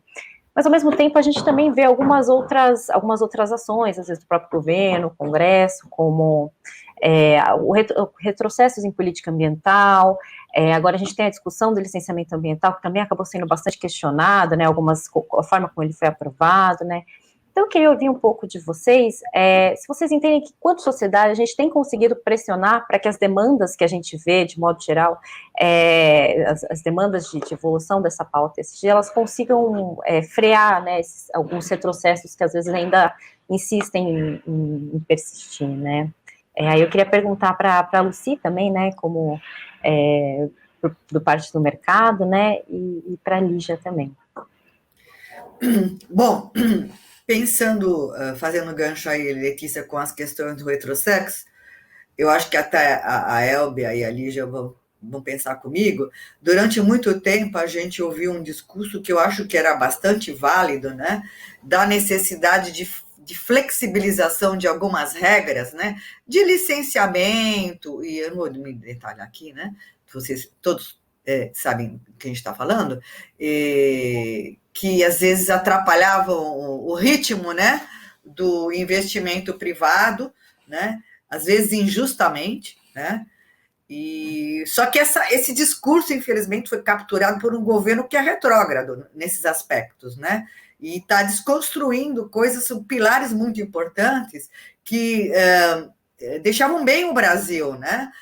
S3: Mas, ao mesmo tempo, a gente também vê algumas outras ações, às vezes do próprio governo, Congresso, como retrocessos em política ambiental. Agora a gente tem a discussão do licenciamento ambiental, que também acabou sendo bastante questionada, né, a forma como ele foi aprovado, né. Então, eu queria ouvir um pouco de vocês, se vocês entendem que, quanto sociedade, a gente tem conseguido pressionar para que as demandas que a gente vê, de modo geral, as demandas de evolução dessa pauta ESG, elas consigam frear, né, alguns retrocessos que, às vezes, ainda insistem em persistir, né. Aí eu queria perguntar para a Lucy também, né, como do parte do mercado, né, e para a Lígia também.
S6: Bom, pensando, fazendo gancho aí, Letícia, com as questões do retrocesso, eu acho que até a Elbia e a Lígia vão pensar comigo. Durante muito tempo, a gente ouviu um discurso que eu acho que era bastante válido, né, da necessidade de flexibilização de algumas regras, né, de licenciamento, e eu não vou me detalhar aqui, né, vocês todos sabem o que a gente está falando, que às vezes atrapalhavam o ritmo, né, do investimento privado, né, às vezes injustamente, né, e só que esse discurso, infelizmente, foi capturado por um governo que é retrógrado nesses aspectos, né, e está desconstruindo coisas, pilares muito importantes que deixavam bem o Brasil, né,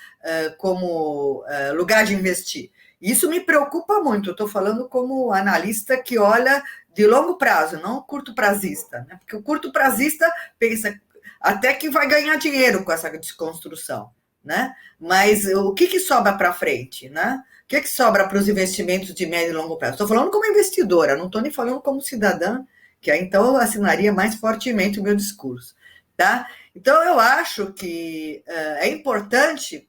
S6: como lugar de investir. Isso me preocupa muito, eu estou falando como analista que olha de longo prazo, não curto prazista, né? Porque o curto prazista pensa até que vai ganhar dinheiro com essa desconstrução, né? Mas o que sobra para frente, né? O que sobra para os investimentos de médio e longo prazo? Estou falando como investidora, não estou nem falando como cidadã, que aí então eu assinaria mais fortemente o meu discurso, tá? Então eu acho que é importante,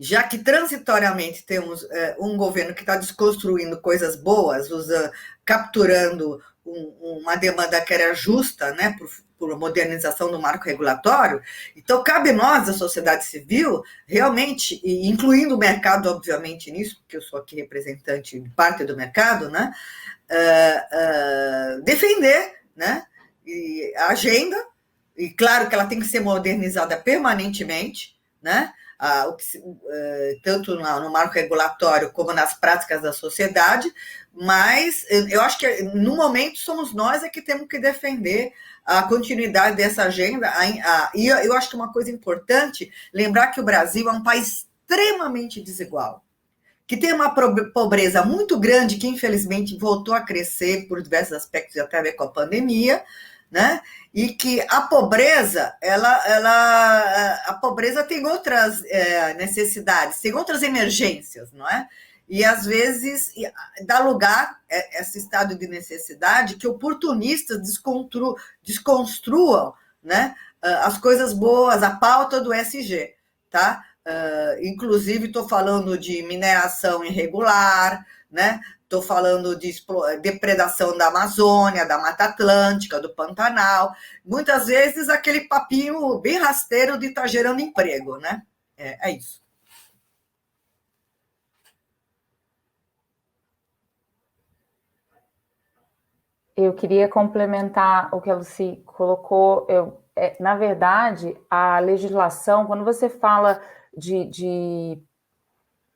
S6: já que transitoriamente temos um governo que está desconstruindo coisas boas, capturando uma demanda que era justa, né, por modernização do marco regulatório, então cabe nós, a sociedade civil, realmente, incluindo o mercado, obviamente, nisso, porque eu sou aqui representante de parte do mercado, né, defender, né, a agenda, e claro que ela tem que ser modernizada permanentemente, né, tanto no marco regulatório como nas práticas da sociedade, mas eu acho que no momento somos nós que temos que defender a continuidade dessa agenda, e eu acho que uma coisa importante, lembrar que o Brasil é um país extremamente desigual, que tem uma pobreza muito grande, que infelizmente voltou a crescer por diversos aspectos, até a ver com a pandemia, né? E que a pobreza, a pobreza tem outras necessidades, tem outras emergências, não é? E às vezes dá lugar a esse estado de necessidade que oportunistas desconstruam, né, as coisas boas, a pauta do ESG, tá? Inclusive estou falando de mineração irregular, né? Estou falando de depredação da Amazônia, da Mata Atlântica, do Pantanal. Muitas vezes aquele papinho bem rasteiro de estar gerando emprego, né? É isso.
S4: Eu queria complementar o que a Lucy colocou. Na verdade, a legislação, quando você fala de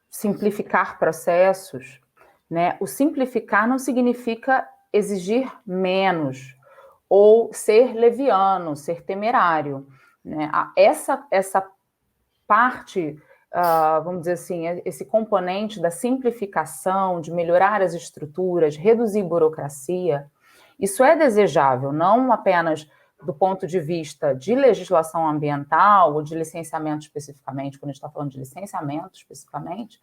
S4: simplificar processos, né, o simplificar não significa exigir menos ou ser leviano, ser temerário, né? Essa parte, vamos dizer assim, esse componente da simplificação, de melhorar as estruturas, reduzir burocracia, isso é desejável, não apenas do ponto de vista de legislação ambiental ou de licenciamento especificamente, quando a gente está falando de licenciamento especificamente,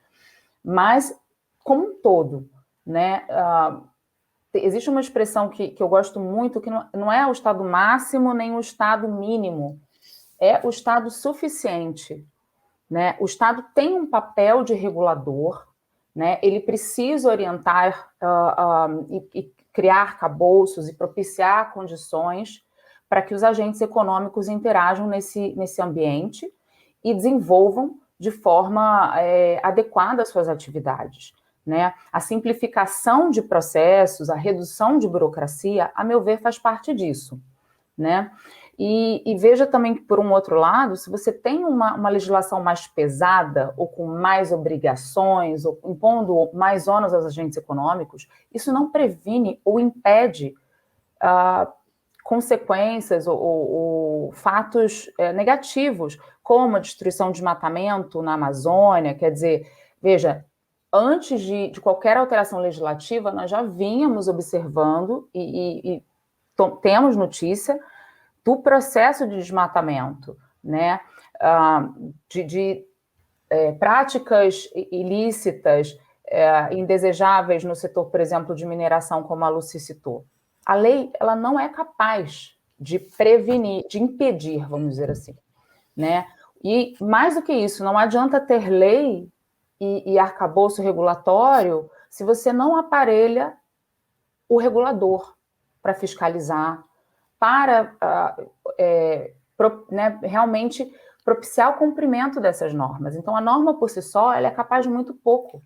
S4: mas como um todo, né? Existe uma expressão que eu gosto muito, que não é o estado máximo nem o estado mínimo, é o estado suficiente, né? O Estado tem um papel de regulador, né? Ele precisa orientar e criar arcabouços e propiciar condições para que os agentes econômicos interajam nesse ambiente e desenvolvam de forma adequada as suas atividades, né? A simplificação de processos, a redução de burocracia, a meu ver, faz parte disso, né? E veja também que, por um outro lado, se você tem uma legislação mais pesada, ou com mais obrigações, ou impondo mais ônus aos agentes econômicos, isso não previne ou impede consequências ou fatos negativos, como a destruição de desmatamento na Amazônia. Quer dizer, veja, antes de qualquer alteração legislativa, nós já vínhamos observando e temos notícia do processo de desmatamento, né? De práticas ilícitas, indesejáveis no setor, por exemplo, de mineração, como a Lucy citou. A lei, ela não é capaz de prevenir, de impedir, vamos dizer assim, né? E, mais do que isso, não adianta ter lei e arcabouço regulatório se você não aparelha o regulador para fiscalizar, para realmente propiciar o cumprimento dessas normas. Então, a norma por si só, ela é capaz de muito pouco,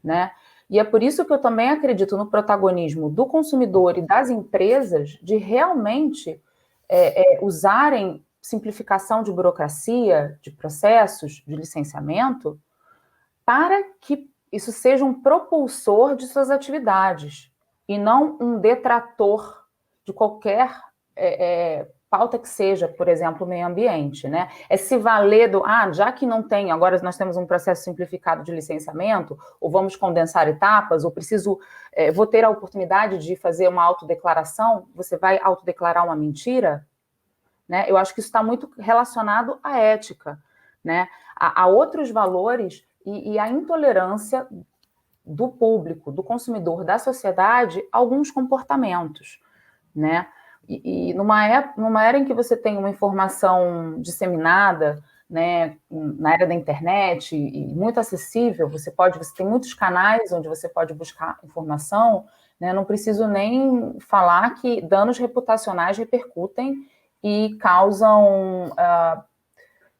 S4: né? E é por isso que eu também acredito no protagonismo do consumidor e das empresas de realmente usarem simplificação de burocracia, de processos, de licenciamento, para que isso seja um propulsor de suas atividades e não um detrator de qualquer pauta que seja, por exemplo, o meio ambiente, né? É se valer já que não tem, agora nós temos um processo simplificado de licenciamento, ou vamos condensar etapas, ou vou ter a oportunidade de fazer uma autodeclaração, você vai autodeclarar uma mentira, né? Eu acho que isso está muito relacionado à ética, né? A outros valores e à intolerância do público, do consumidor, da sociedade, a alguns comportamentos, né? E numa era em que você tem uma informação disseminada, né, na era da internet e muito acessível, você tem muitos canais onde você pode buscar informação, né, não preciso nem falar que danos reputacionais repercutem e causam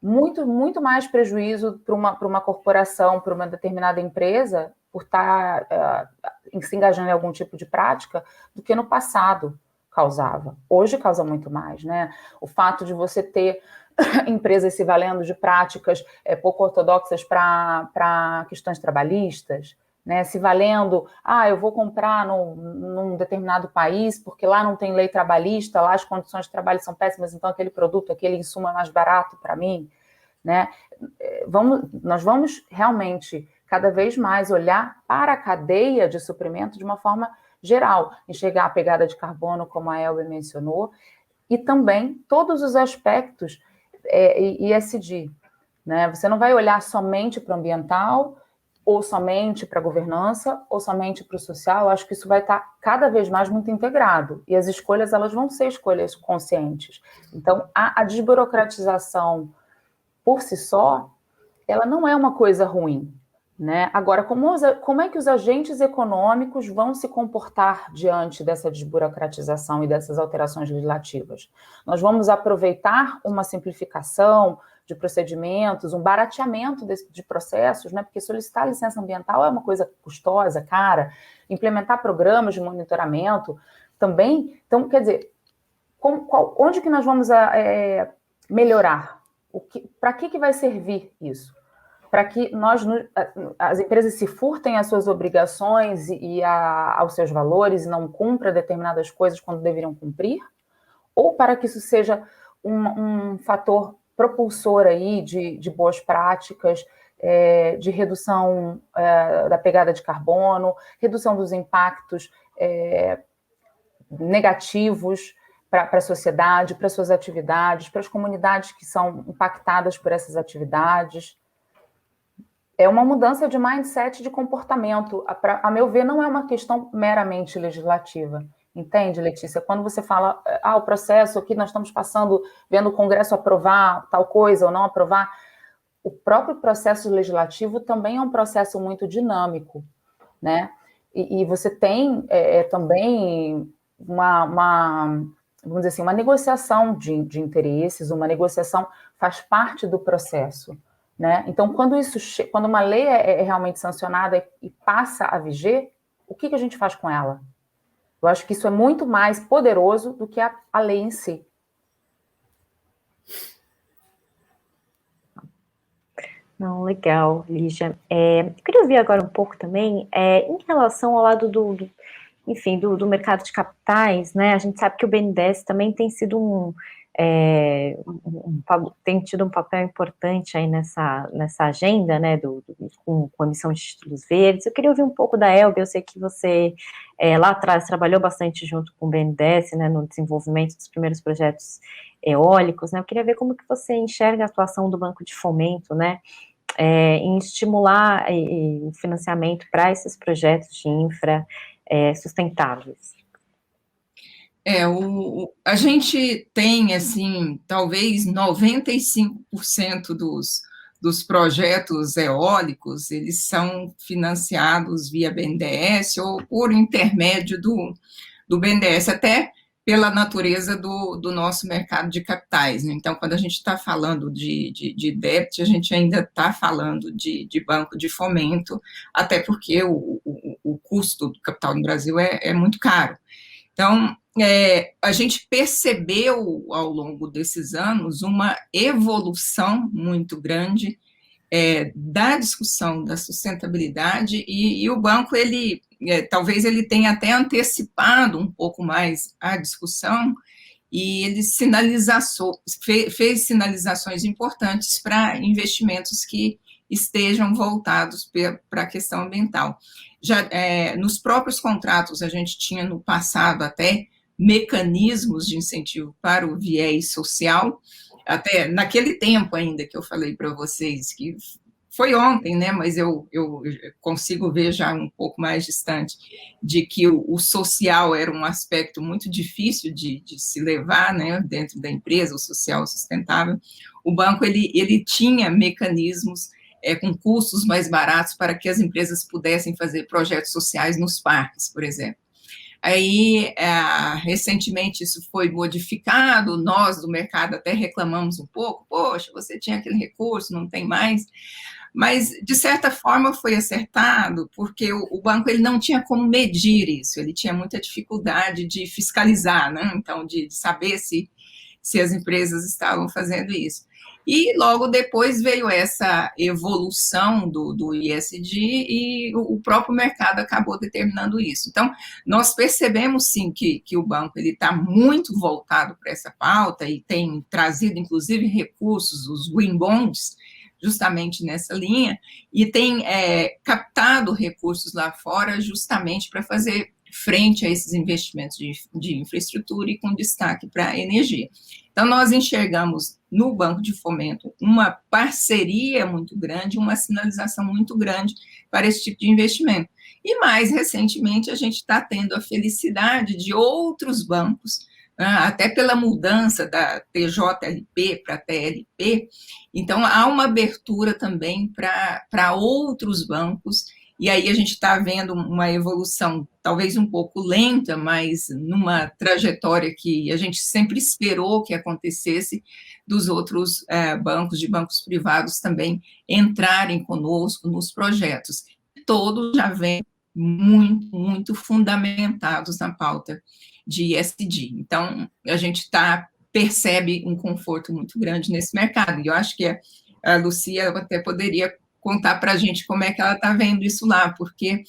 S4: muito, muito mais prejuízo para uma corporação, para uma determinada empresa, por estar se engajando em algum tipo de prática, do que no passado causava. Hoje causa muito mais, né? O fato de você ter empresas se valendo de práticas pouco ortodoxas para questões trabalhistas, né? Se valendo, eu vou comprar num determinado país, porque lá não tem lei trabalhista, lá as condições de trabalho são péssimas, então aquele produto, aquele insumo é mais barato para mim, né? Nós vamos realmente cada vez mais olhar para a cadeia de suprimento de uma forma geral, enxergar a pegada de carbono, como a Elbe mencionou, e também todos os aspectos ESG, né? Você não vai olhar somente para o ambiental, ou somente para a governança, ou somente para o social. Eu acho que isso vai estar cada vez mais muito integrado, e as escolhas, elas vão ser escolhas conscientes. Então, a desburocratização por si só, ela não é uma coisa ruim, né? Agora, como é que os agentes econômicos vão se comportar diante dessa desburocratização e dessas alterações legislativas? Nós vamos aproveitar uma simplificação de procedimentos, um barateamento de processos, né? Porque solicitar licença ambiental é uma coisa custosa, cara, implementar programas de monitoramento, também. Então, quer dizer, onde que nós vamos melhorar? Para que vai servir isso? Para que as empresas se furtem às suas obrigações e aos seus valores e não cumpram determinadas coisas quando deveriam cumprir? Ou para que isso seja um fator propulsor aí de boas práticas, de redução da pegada de carbono, redução dos impactos negativos para a sociedade, para suas atividades, para as comunidades que são impactadas por essas atividades. É uma mudança de mindset, de comportamento. A meu ver, não é uma questão meramente legislativa. Entende, Letícia? Quando você fala, o processo aqui nós estamos passando, vendo o Congresso aprovar tal coisa ou não aprovar, o próprio processo legislativo também é um processo muito dinâmico, né? E você tem também vamos dizer assim, uma negociação de interesses, uma negociação faz parte do processo, né? Então, quando uma lei é realmente sancionada e passa a viger, o que a gente faz com ela? Eu acho que isso é muito mais poderoso do que a lei em si.
S3: Não, legal, Lígia. Eu queria ouvir agora um pouco também em relação ao lado enfim, do mercado de capitais, né? A gente sabe que o BNDES também tem sido tem tido um papel importante aí nessa agenda, né, com a emissão de títulos verdes. Eu queria ouvir um pouco da Elbe. Eu sei que você lá atrás trabalhou bastante junto com o BNDES, né, no desenvolvimento dos primeiros projetos eólicos, né? Eu queria ver como que você enxerga a atuação do Banco de Fomento, né, em estimular o financiamento para esses projetos de infra sustentáveis.
S5: A gente tem, assim, talvez 95% dos projetos eólicos, eles são financiados via BNDES ou por intermédio do BNDES, até pela natureza do nosso mercado de capitais, né? Então, quando a gente está falando de DEBT, a gente ainda está falando de banco de fomento, até porque o custo do capital no Brasil é muito caro. Então, a gente percebeu ao longo desses anos uma evolução muito grande da discussão da sustentabilidade e o banco, talvez ele tenha até antecipado um pouco mais a discussão e ele fez sinalizações importantes para investimentos que estejam voltados para a questão ambiental. Já nos próprios contratos, a gente tinha no passado até mecanismos de incentivo para o viés social, até naquele tempo ainda que eu falei para vocês, que foi ontem, né, mas eu consigo ver já um pouco mais distante, de que o social era um aspecto muito difícil de se levar, né, dentro da empresa, o social sustentável. O banco, ele tinha mecanismos com custos mais baratos para que as empresas pudessem fazer projetos sociais nos parques, por exemplo. Aí, recentemente, isso foi modificado, nós do mercado até reclamamos um pouco, poxa, você tinha aquele recurso, não tem mais, mas, de certa forma, foi acertado, porque o banco ele não tinha como medir isso, ele tinha muita dificuldade de fiscalizar, né? Então, de saber se as empresas estavam fazendo isso. E logo depois veio essa evolução do ESG e o próprio mercado acabou determinando isso. Então, nós percebemos, sim, que o banco está muito voltado para essa pauta e tem trazido, inclusive, recursos, os green bonds, justamente nessa linha, e tem captado recursos lá fora justamente para fazer frente a esses investimentos de infraestrutura e com destaque para a energia. Então, nós enxergamos no Banco de Fomento uma parceria muito grande, uma sinalização muito grande para esse tipo de investimento. E, mais recentemente, a gente está tendo a felicidade de outros bancos, até pela mudança da TJLP para TLP, então, há uma abertura também para outros bancos. E aí a gente está vendo uma evolução talvez um pouco lenta, mas numa trajetória que a gente sempre esperou que acontecesse, dos outros bancos, de bancos privados também entrarem conosco nos projetos. Todos já vêm muito, muito fundamentados na pauta de ESG. Então, a gente percebe um conforto muito grande nesse mercado. E eu acho que a Lucia até poderia contar para a gente como é que ela está vendo isso lá, porque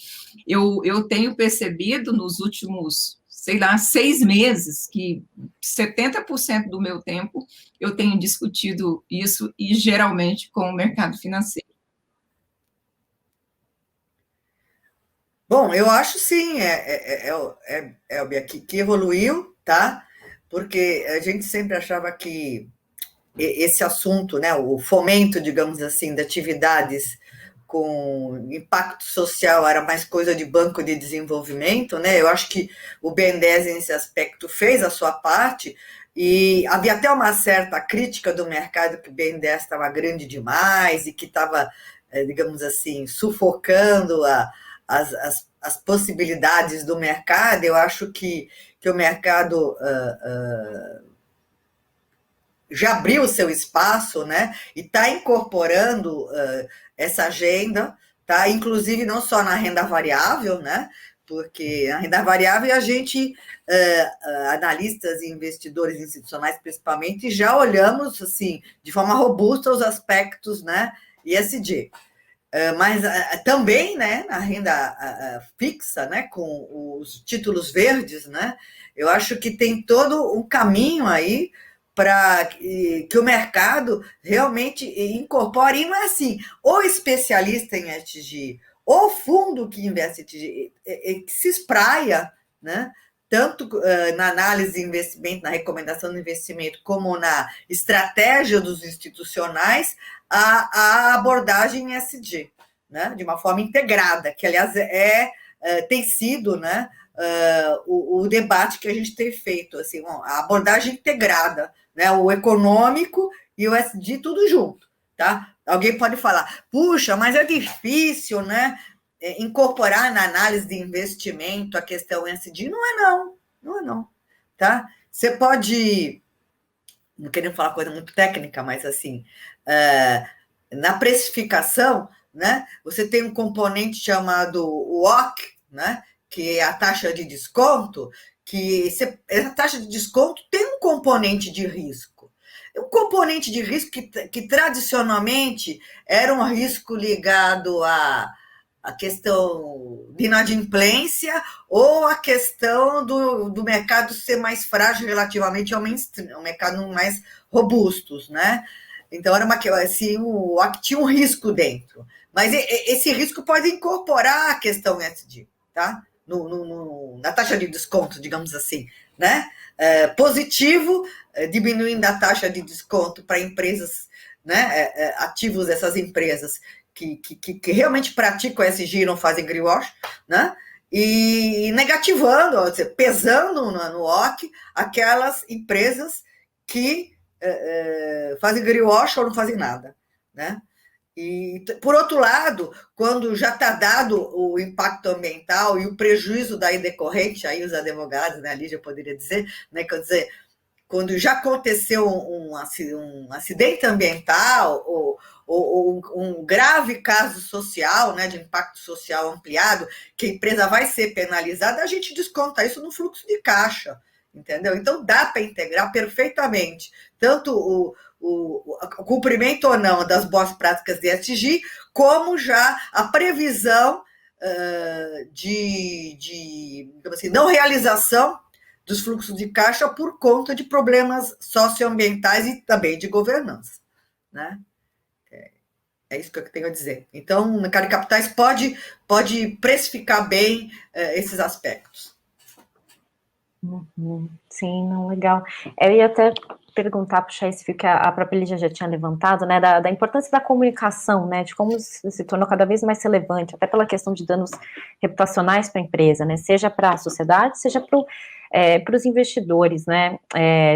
S5: eu tenho percebido nos últimos, sei lá, 6 meses, que 70% do meu tempo eu tenho discutido isso, e geralmente com o mercado financeiro.
S6: Bom, eu acho sim, que evoluiu, tá? Porque a gente sempre achava que esse assunto, né, o fomento, digamos assim, de atividades com impacto social era mais coisa de banco de desenvolvimento, né? Eu acho que o BNDES, nesse aspecto, fez a sua parte, e havia até uma certa crítica do mercado que o BNDES estava grande demais e que estava, digamos assim, sufocando as possibilidades do mercado. Eu acho que o mercado já abriu o seu espaço, né? E está incorporando essa agenda, tá? Inclusive não só na renda variável, né? Porque na renda variável a gente, analistas e investidores institucionais principalmente, já olhamos assim de forma robusta os aspectos, né? ESG. Mas também, né, na renda fixa, né, com os títulos verdes, né, eu acho que tem todo um caminho aí para que o mercado realmente incorpore, e não é assim, o especialista em ESG, o fundo que investe em ESG, que se espraia, né, tanto na análise de investimento, na recomendação de investimento, como na estratégia dos institucionais, a abordagem ESG, né, de uma forma integrada, que, aliás, tem sido, né, o debate que a gente tem feito, assim, a abordagem integrada, né, o econômico e o ESG tudo junto, tá? Alguém pode falar, puxa, mas é difícil, né, incorporar na análise de investimento a questão ESG. Não é não, tá? Você pode, não querendo falar coisa muito técnica, mas assim, na precificação, né, você tem um componente chamado WACC, né, que é a taxa de desconto, que essa taxa de desconto tem um componente de risco. Um componente de risco que tradicionalmente era um risco ligado à questão de inadimplência ou a questão do mercado ser mais frágil relativamente ao mainstream, um mercado mais robustos, né? Então, era assim, tinha um risco dentro. Mas esse risco pode incorporar a questão ESG, tá? Na taxa de desconto, digamos assim, né? Positivo, diminuindo a taxa de desconto para empresas, né? Ativos dessas empresas que realmente praticam ESG e não fazem greenwash, né? E negativando, pesando no OC aquelas empresas que fazem greenwash ou não fazem nada, né? E, por outro lado, quando já está dado o impacto ambiental e o prejuízo daí decorrente, aí os advogados, né, a Lígia poderia dizer, né, quer dizer, quando já aconteceu um acidente ambiental ou um grave caso social, né, de impacto social ampliado, que a empresa vai ser penalizada, a gente desconta isso no fluxo de caixa, entendeu? Então, dá para integrar perfeitamente tanto o cumprimento ou não das boas práticas de ESG, como já a previsão digamos assim, não realização dos fluxos de caixa por conta de problemas socioambientais e também de governança, né? É isso que eu tenho a dizer. Então, o mercado de capitais pode precificar bem esses aspectos.
S3: Sim, não, legal. Eu ia até perguntar, puxar esse fio que a própria Lígia já tinha levantado, né, da importância da comunicação, né, de como se tornou cada vez mais relevante, até pela questão de danos reputacionais para a empresa, né, seja para a sociedade, seja para os investidores, né,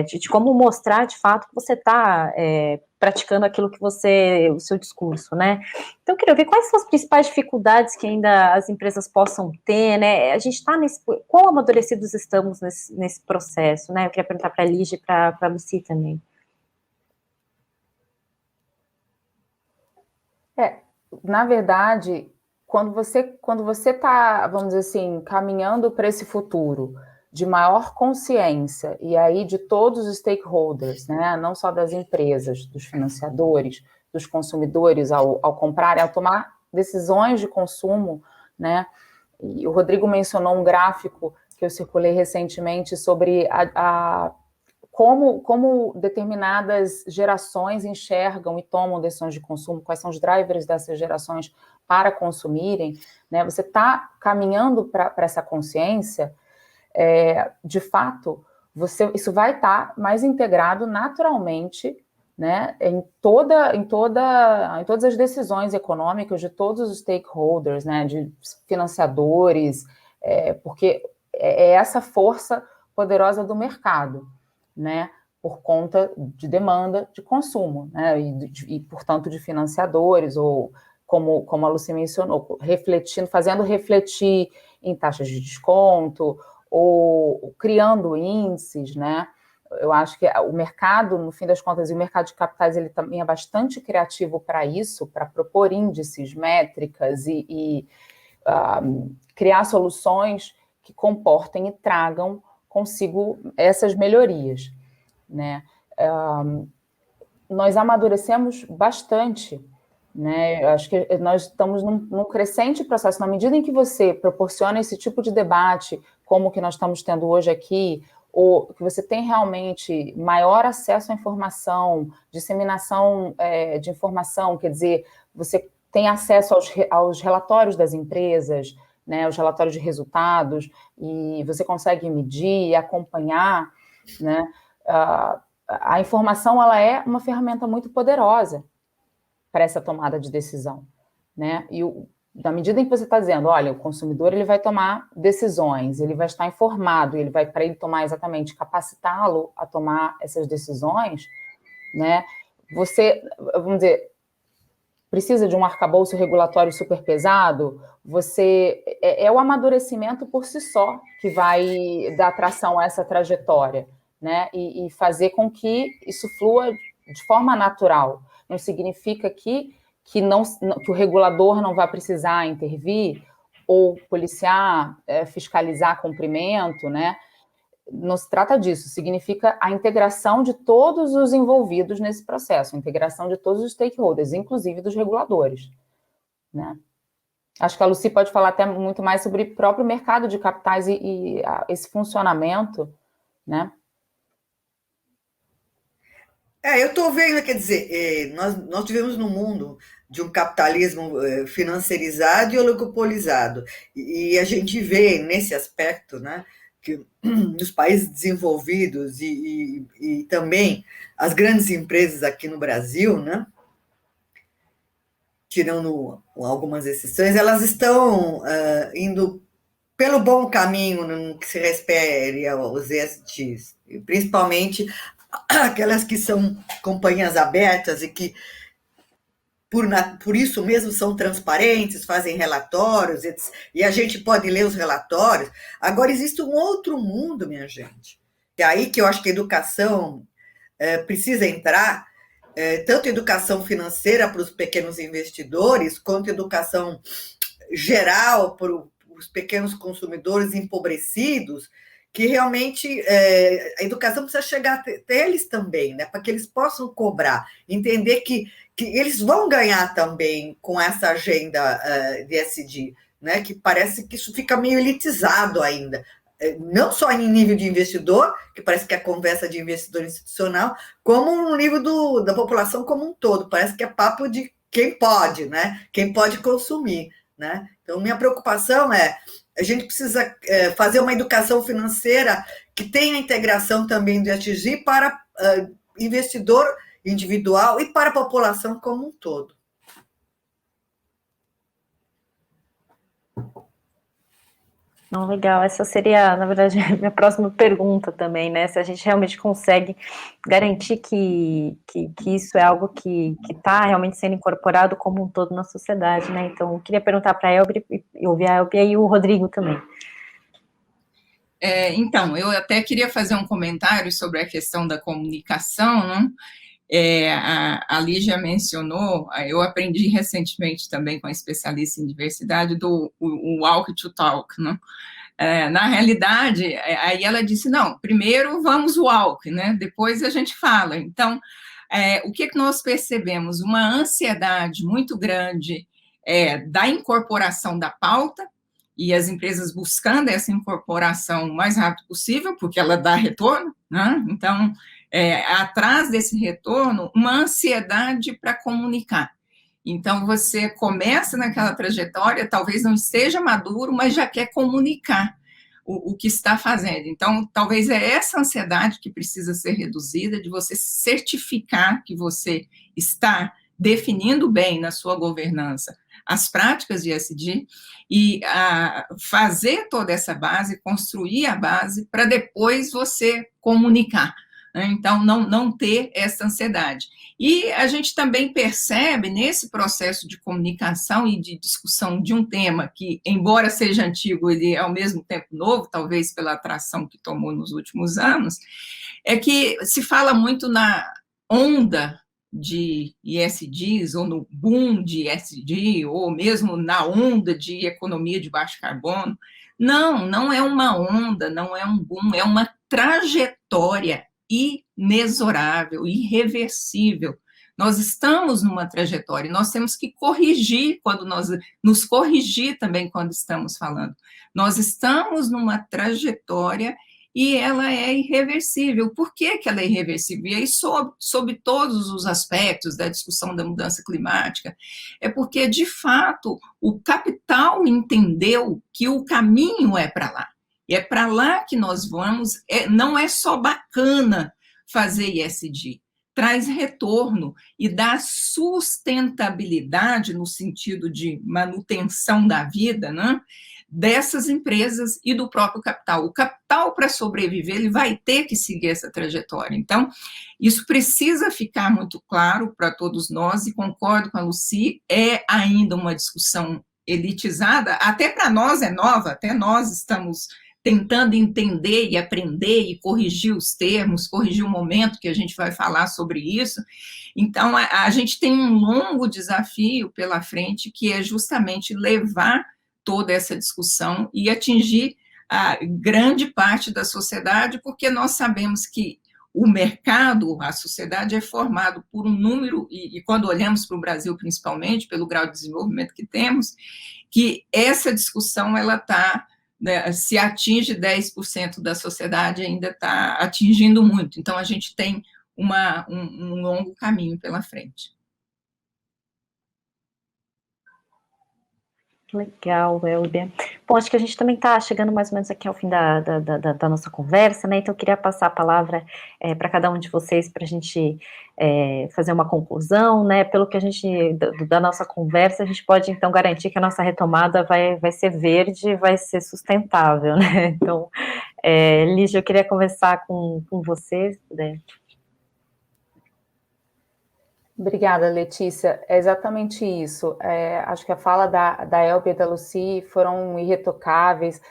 S3: de como mostrar de fato que você está praticando aquilo que o seu discurso, né. Então, eu queria ver quais são as principais dificuldades que ainda as empresas possam ter, né, a gente está quão amadurecidos estamos nesse processo, né, eu queria perguntar para a Lígia e para a Lucy também.
S4: Na verdade, quando você está, vamos dizer assim, caminhando para esse futuro, de maior consciência, e aí de todos os stakeholders, né, não só das empresas, dos financiadores, dos consumidores, ao comprarem, ao tomar decisões de consumo, né, e o Rodrigo mencionou um gráfico que eu circulei recentemente sobre como determinadas gerações enxergam e tomam decisões de consumo, quais são os drivers dessas gerações para consumirem, né? Você está caminhando para essa consciência, de fato, isso vai estar mais integrado naturalmente, né, em todas as decisões econômicas de todos os stakeholders, né, de financiadores, porque é essa força poderosa do mercado, né, por conta de demanda de consumo, né, e portanto, de financiadores, ou como a Lucy mencionou, fazendo refletir em taxas de desconto, ou criando índices, né. Eu acho que o mercado, no fim das contas, e o mercado de capitais, ele também é bastante criativo para isso, para propor índices, métricas e criar soluções que comportem e tragam consigo essas melhorias, né? Nós amadurecemos bastante, né? Eu acho que nós estamos num crescente processo. Na medida em que você proporciona esse tipo de debate, como o que nós estamos tendo hoje aqui, ou que você tem realmente maior acesso à informação, disseminação de informação, quer dizer, você tem acesso aos relatórios das empresas, né, os relatórios de resultados, e você consegue medir e acompanhar, né, a informação, ela é uma ferramenta muito poderosa para essa tomada de decisão, né, e na medida em que você está dizendo, olha, o consumidor, ele vai tomar decisões, ele vai estar informado, para ele tomar exatamente, capacitá-lo a tomar essas decisões, né, você, vamos dizer, precisa de um arcabouço regulatório super pesado, é o amadurecimento por si só que vai dar tração a essa trajetória, né, e fazer com que isso flua de forma natural. Não significa que o regulador não vai precisar intervir ou policiar, fiscalizar cumprimento, né? Não se trata disso, significa a integração de todos os envolvidos nesse processo, a integração de todos os stakeholders, inclusive dos reguladores, né? Acho que a Lucy pode falar até muito mais sobre o próprio mercado de capitais e esse funcionamento, né?
S6: Eu estou vendo, quer dizer, nós vivemos num mundo de um capitalismo financiarizado e oligopolizado, e a gente vê nesse aspecto, né, que nos países desenvolvidos e também as grandes empresas aqui no Brasil, né, tirando algumas exceções, elas estão indo pelo bom caminho no que se refere aos ESGs, principalmente aquelas que são companhias abertas e que, por isso mesmo, são transparentes, fazem relatórios, e a gente pode ler os relatórios. Agora, existe um outro mundo, minha gente, é aí que eu acho que a educação precisa entrar, tanto educação financeira para os pequenos investidores, quanto educação geral para os pequenos consumidores empobrecidos, que realmente a educação precisa chegar até eles também, né, para que eles possam cobrar, entender que eles vão ganhar também com essa agenda de ESG, né, que parece que isso fica meio elitizado ainda, não só em nível de investidor, que parece que é conversa de investidor institucional, como no nível da população como um todo, parece que é papo de quem pode, né, quem pode consumir, né. Então, minha preocupação a gente precisa fazer uma educação financeira que tenha integração também do ESG para investidor individual e para a população como um todo.
S3: Não, legal, essa seria, na verdade, a minha próxima pergunta também, né, se a gente realmente consegue garantir que isso é algo que está realmente sendo incorporado como um todo na sociedade, né, então eu queria perguntar para a Elber, e ouvir a Elber e o Rodrigo também.
S5: Então, eu até queria fazer um comentário sobre a questão da comunicação, né? A Lígia mencionou, eu aprendi recentemente também com a especialista em diversidade, o walk to talk, né? Na realidade, aí ela disse, não, primeiro vamos walk, né? Depois a gente fala. Então, o que nós percebemos? Uma ansiedade muito grande da incorporação da pauta, e as empresas buscando essa incorporação o mais rápido possível, porque ela dá retorno, né? Então, atrás desse retorno, uma ansiedade para comunicar. Então, você começa naquela trajetória, talvez não esteja maduro, mas já quer comunicar o que está fazendo. Então, talvez é essa ansiedade que precisa ser reduzida, de você certificar que você está definindo bem na sua governança as práticas de ESG e fazer toda essa base, construir a base, para depois você comunicar. Então, não ter essa ansiedade. E a gente também percebe, nesse processo de comunicação e de discussão de um tema que, embora seja antigo, ele é ao mesmo tempo novo, talvez pela atração que tomou nos últimos anos, é que se fala muito na onda de ESGs, ou no boom de ESG, ou mesmo na onda de economia de baixo carbono. Não é uma onda, não é um boom, é uma trajetória inexorável, irreversível. Nós estamos numa trajetória, nós temos que corrigir nos corrigir também quando estamos falando. Nós estamos numa trajetória e ela é irreversível. Por que ela é irreversível? E aí, sob todos os aspectos da discussão da mudança climática, é porque, de fato, o capital entendeu que o caminho é para lá. E é para lá que nós vamos. Não é só bacana fazer ESG, traz retorno e dá sustentabilidade no sentido de manutenção da vida, né, dessas empresas e do próprio capital. O capital, para sobreviver, ele vai ter que seguir essa trajetória. Então, isso precisa ficar muito claro para todos nós, e concordo com a Lucy, é ainda uma discussão elitizada, até para nós é nova, até nós estamos tentando entender e aprender e corrigir os termos, corrigir o momento que a gente vai falar sobre isso. Então, a gente tem um longo desafio pela frente, que é justamente levar toda essa discussão e atingir a grande parte da sociedade, porque nós sabemos que o mercado, a sociedade é formado por um número, e quando olhamos para o Brasil principalmente, pelo grau de desenvolvimento que temos, que essa discussão, ela está, se atinge 10% da sociedade, ainda está atingindo muito. Então, a gente tem um longo caminho pela frente.
S3: Legal, Elbia. Bom, acho que a gente também está chegando mais ou menos aqui ao fim da nossa conversa, né? Então, eu queria passar a palavra para cada um de vocês para a gente fazer uma conclusão, né? Pelo que a gente, da nossa conversa, a gente pode, então, garantir que a nossa retomada vai ser verde, vai ser sustentável, né? Então, Lígia, eu queria conversar com você, se puder.
S4: Obrigada, Letícia. É exatamente isso. Acho que a fala da Elbia e da Lucy foram irretocáveis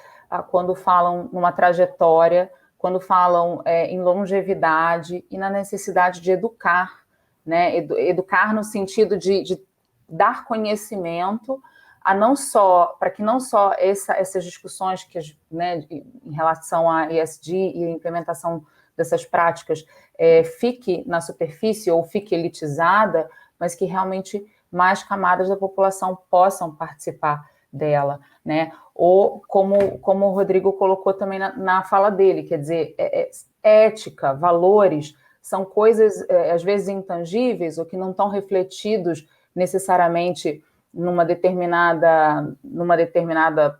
S4: quando falam numa trajetória, quando falam em longevidade e na necessidade de educar, né? Educar no sentido de dar conhecimento a não só, para que não só essas discussões que, né, em relação à ESG e a implementação dessas práticas fique na superfície ou fique elitizada, mas que realmente mais camadas da população possam participar dela, né? Ou como o Rodrigo colocou também na fala dele, quer dizer, ética, valores, são coisas às vezes intangíveis ou que não estão refletidos necessariamente numa determinada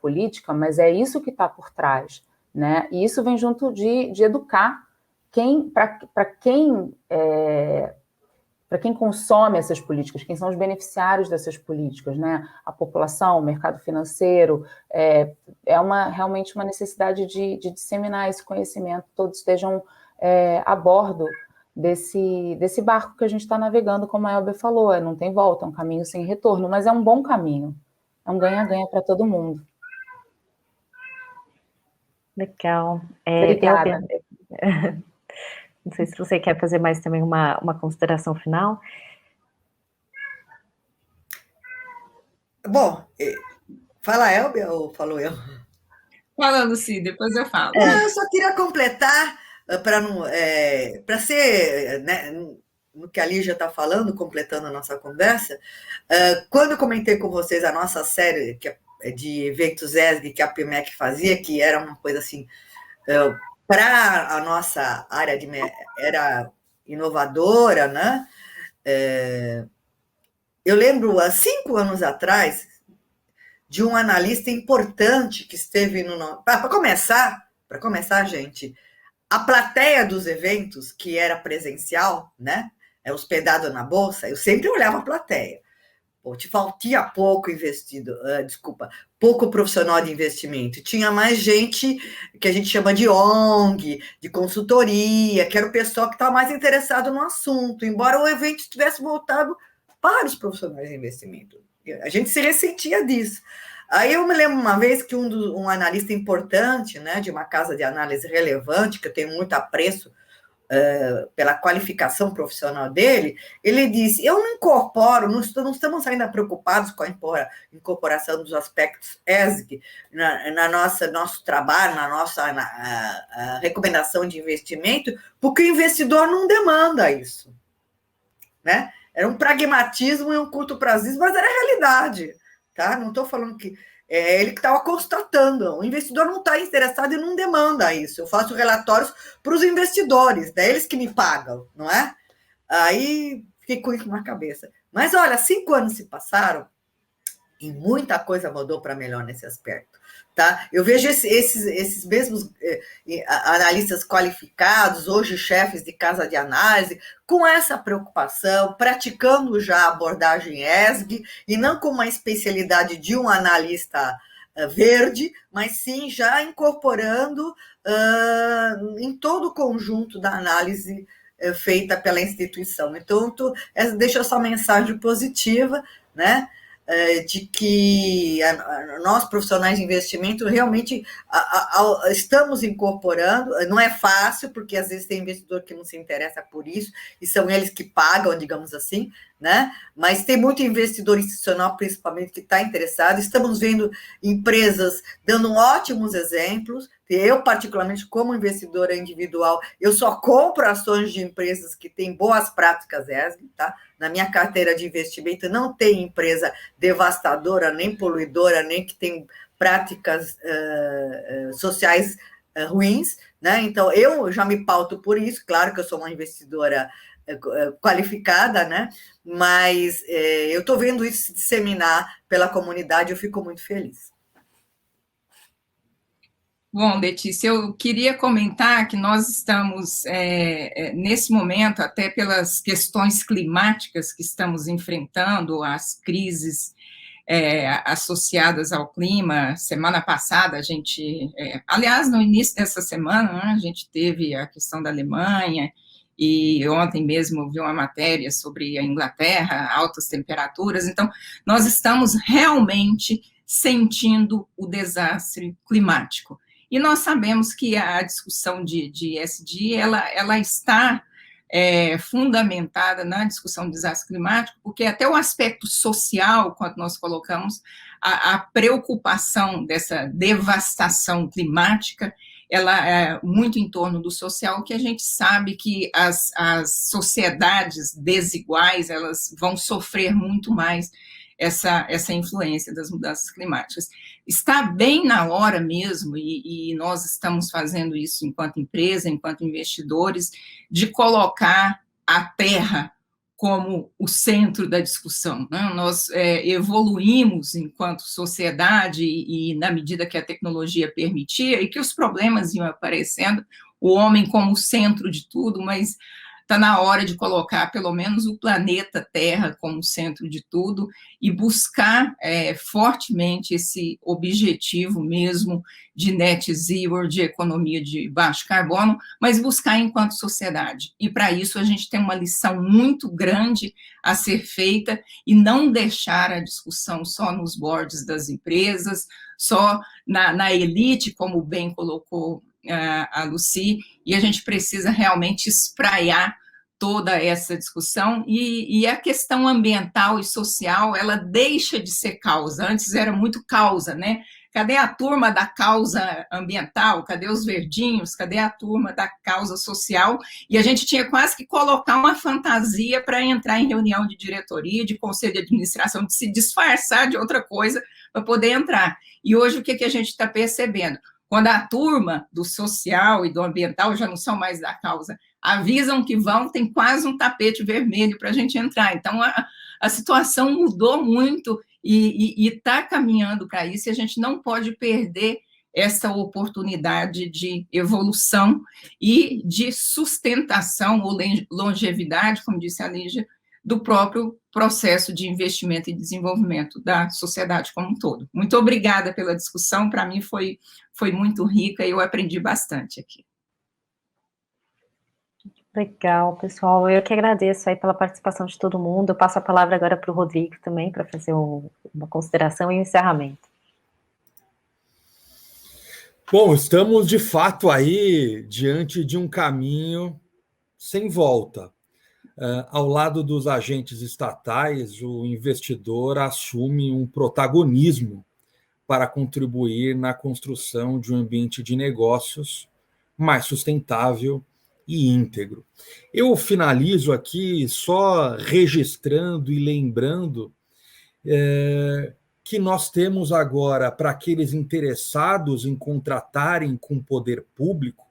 S4: política, mas é isso que está por trás, né? E isso vem junto de educar para quem consome essas políticas, quem são os beneficiários dessas políticas, né? A população, o mercado financeiro, realmente uma necessidade de disseminar esse conhecimento, todos estejam a bordo desse barco que a gente está navegando, como a Elbia falou, não tem volta, é um caminho sem retorno, mas é um bom caminho, é um ganha-ganha para todo mundo.
S3: Legal.
S4: Obrigada.
S3: Não sei se você quer fazer mais também uma consideração final.
S6: Bom, fala Elbia ou falo eu?
S5: Fala, Lucy, depois eu falo.
S6: Eu só queria completar, para ser, né, no que a Lígia está falando, completando a nossa conversa, quando eu comentei com vocês a nossa série de eventos ESG que a PMEC fazia, que era uma coisa assim, para a nossa área era inovadora, né? Eu lembro, há 5 anos atrás, de um analista importante que esteve no... Para começar, gente, a plateia dos eventos, que era presencial, né? Hospedado na bolsa, eu sempre olhava a plateia. Te faltia pouco investido, pouco profissional de investimento. Tinha mais gente que a gente chama de ONG, de consultoria, que era o pessoal que estava mais interessado no assunto, embora o evento tivesse voltado para os profissionais de investimento. A gente se ressentia disso. Aí eu me lembro uma vez que um analista importante, né, de uma casa de análise relevante, que eu tenho muito apreço pela qualificação profissional dele, ele disse, eu não incorporo, não estamos ainda preocupados com a incorporação dos aspectos ESG nosso trabalho, na nossa recomendação de investimento, porque o investidor não demanda isso, né? Era um pragmatismo e um curto-prazismo, mas era a realidade, tá? Não estou falando que ele que estava constatando. O investidor não está interessado e não demanda isso. Eu faço relatórios para os investidores, né? Eles que me pagam, não é? Aí fiquei com isso na cabeça. Mas olha, 5 anos se passaram e muita coisa mudou para melhor nesse aspecto. Tá? Eu vejo esses mesmos analistas qualificados, hoje chefes de casa de análise, com essa preocupação, praticando já a abordagem ESG, e não com uma especialidade de um analista verde, mas sim já incorporando em todo o conjunto da análise feita pela instituição. Então, deixa essa mensagem positiva, né? De que nós, profissionais de investimento, realmente estamos incorporando, não é fácil, porque às vezes tem investidor que não se interessa por isso, e são eles que pagam, digamos assim, né? Mas tem muito investidor institucional, principalmente, que está interessado. Estamos vendo empresas dando ótimos exemplos. Eu, particularmente, como investidora individual, eu só compro ações de empresas que têm boas práticas ESG, tá? Na minha carteira de investimento não tem empresa devastadora, nem poluidora, nem que tem práticas sociais ruins, né? Então, eu já me pauto por isso. Claro que eu sou uma investidora qualificada, né? Mas eu estou vendo isso se disseminar pela comunidade, eu fico muito feliz.
S5: Bom, Letícia, eu queria comentar que nós estamos, nesse momento, até pelas questões climáticas que estamos enfrentando, as crises associadas ao clima. Semana passada, a gente, aliás, no início dessa semana, né, a gente teve a questão da Alemanha, e ontem mesmo eu vi uma matéria sobre a Inglaterra, altas temperaturas. Então, nós estamos realmente sentindo o desastre climático. E nós sabemos que a discussão de ESG, ela está fundamentada na discussão do desastre climático, porque até o aspecto social, quando nós colocamos a preocupação dessa devastação climática, ela é muito em torno do social, que a gente sabe que as sociedades desiguais, elas vão sofrer muito mais essa influência das mudanças climáticas. Está bem na hora mesmo, e nós estamos fazendo isso enquanto empresa, enquanto investidores, de colocar a terra como o centro da discussão, né? Nós evoluímos enquanto sociedade e na medida que a tecnologia permitia e que os problemas iam aparecendo, o homem como o centro de tudo, mas está na hora de colocar pelo menos o planeta Terra como centro de tudo e buscar fortemente esse objetivo mesmo de net zero, de economia de baixo carbono, mas buscar enquanto sociedade. E para isso a gente tem uma lição muito grande a ser feita e não deixar a discussão só nos boards das empresas, só na elite, como bem colocou a Lucy, e a gente precisa realmente espraiar toda essa discussão, e a questão ambiental e social, ela deixa de ser causa. Antes era muito causa, né? Cadê a turma da causa ambiental? Cadê os verdinhos? Cadê a turma da causa social? E a gente tinha quase que colocar uma fantasia para entrar em reunião de diretoria, de conselho de administração, de se disfarçar de outra coisa para poder entrar. E hoje o que a gente está percebendo? Quando a turma do social e do ambiental já não são mais da causa, avisam que vão, tem quase um tapete vermelho para a gente entrar. Então, a situação mudou muito e está caminhando para isso, e a gente não pode perder essa oportunidade de evolução e de sustentação ou longevidade, como disse a Lígia, do próprio processo de investimento e desenvolvimento da sociedade como um todo. Muito obrigada pela discussão, para mim foi muito rica e eu aprendi bastante aqui.
S3: Legal, pessoal. Eu que agradeço aí pela participação de todo mundo. Eu passo a palavra agora para o Rodrigo também, para fazer uma consideração e um encerramento.
S1: Bom, estamos de fato aí diante de um caminho sem volta. Ao lado dos agentes estatais, o investidor assume um protagonismo para contribuir na construção de um ambiente de negócios mais sustentável e íntegro. Eu finalizo aqui só registrando e lembrando que nós temos agora, para aqueles interessados em contratarem com o poder público,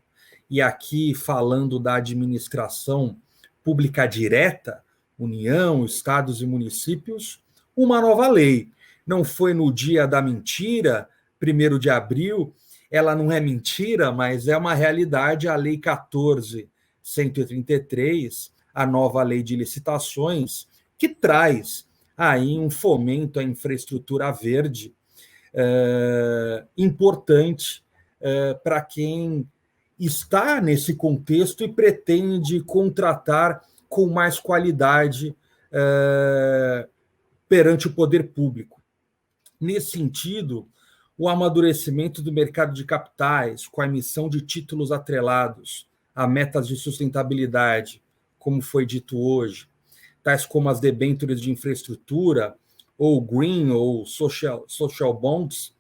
S1: e aqui falando da administração pública direta, União, estados e municípios, uma nova lei. Não foi no dia da mentira, 1º de abril, ela não é mentira, mas é uma realidade, a Lei 14.133, a nova lei de licitações, que traz aí um fomento à infraestrutura verde importante para quem está nesse contexto e pretende contratar com mais qualidade perante o poder público. Nesse sentido, o amadurecimento do mercado de capitais, com a emissão de títulos atrelados a metas de sustentabilidade, como foi dito hoje, tais como as debêntures de infraestrutura, ou green, ou social bonds,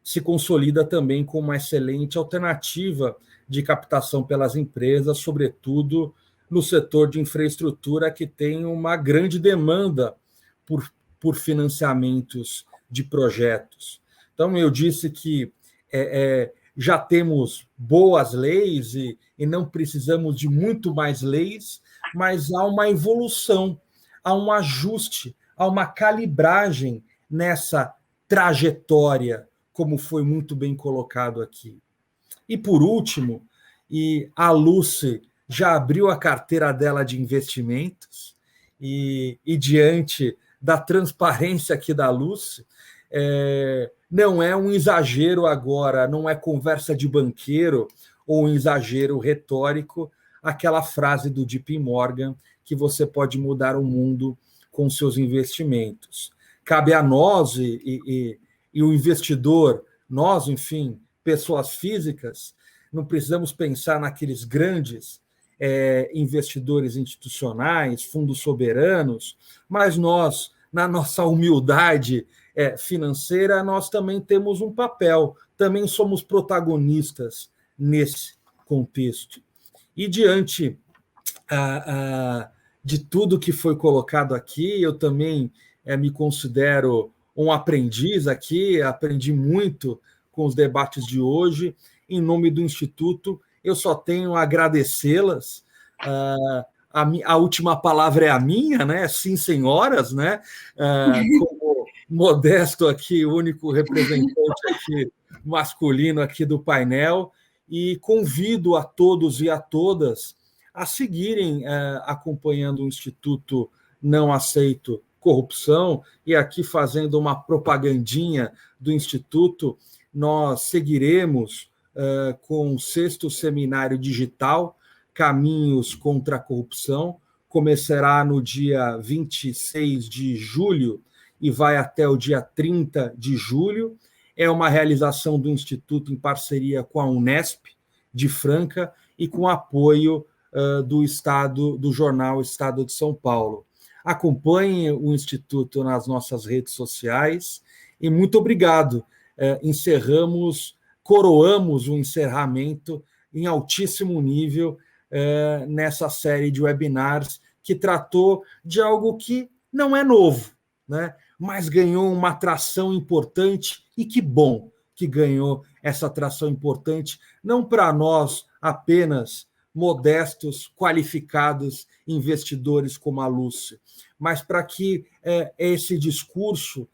S1: se consolida também como uma excelente alternativa de captação pelas empresas, sobretudo no setor de infraestrutura, que tem uma grande demanda por financiamentos de projetos. Então, eu disse que já temos boas leis e não precisamos de muito mais leis, mas há uma evolução, há um ajuste, há uma calibragem nessa trajetória, como foi muito bem colocado aqui. E, por último, a Lucy já abriu a carteira dela de investimentos e diante da transparência aqui da Lucy, não é um exagero agora, não é conversa de banqueiro ou um exagero retórico, aquela frase do JP Morgan, que você pode mudar o mundo com seus investimentos. Cabe a nós e o investidor, nós, enfim, pessoas físicas, não precisamos pensar naqueles grandes investidores institucionais, fundos soberanos, mas nós, na nossa humildade financeira, nós também temos um papel, também somos protagonistas nesse contexto. E diante de tudo que foi colocado aqui, eu também me considero um aprendiz aqui, aprendi muito com os debates de hoje. Em nome do Instituto, eu só tenho a agradecê-las. A última palavra é a minha, né? Sim, senhoras, né? Como modesto aqui, único representante aqui, masculino aqui do painel, e convido a todos e a todas a seguirem acompanhando o Instituto Não Aceito Corrupção, e aqui fazendo uma propagandinha do Instituto, nós seguiremos com o 6º Seminário Digital, Caminhos contra a Corrupção, começará no dia 26 de julho e vai até o dia 30 de julho. É uma realização do Instituto em parceria com a Unesp de Franca e com apoio do jornal Estado de São Paulo. Acompanhe o Instituto nas nossas redes sociais e muito obrigado. coroamos o encerramento em altíssimo nível nessa série de webinars que tratou de algo que não é novo, né? Mas ganhou uma atração importante, e que bom que ganhou essa atração importante, não para nós apenas modestos, qualificados investidores como a Lúcia, mas para que esse discurso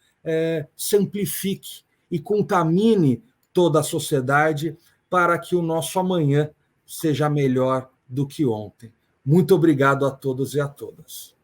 S1: se amplifique e contamine toda a sociedade para que o nosso amanhã seja melhor do que ontem. Muito obrigado a todos e a todas.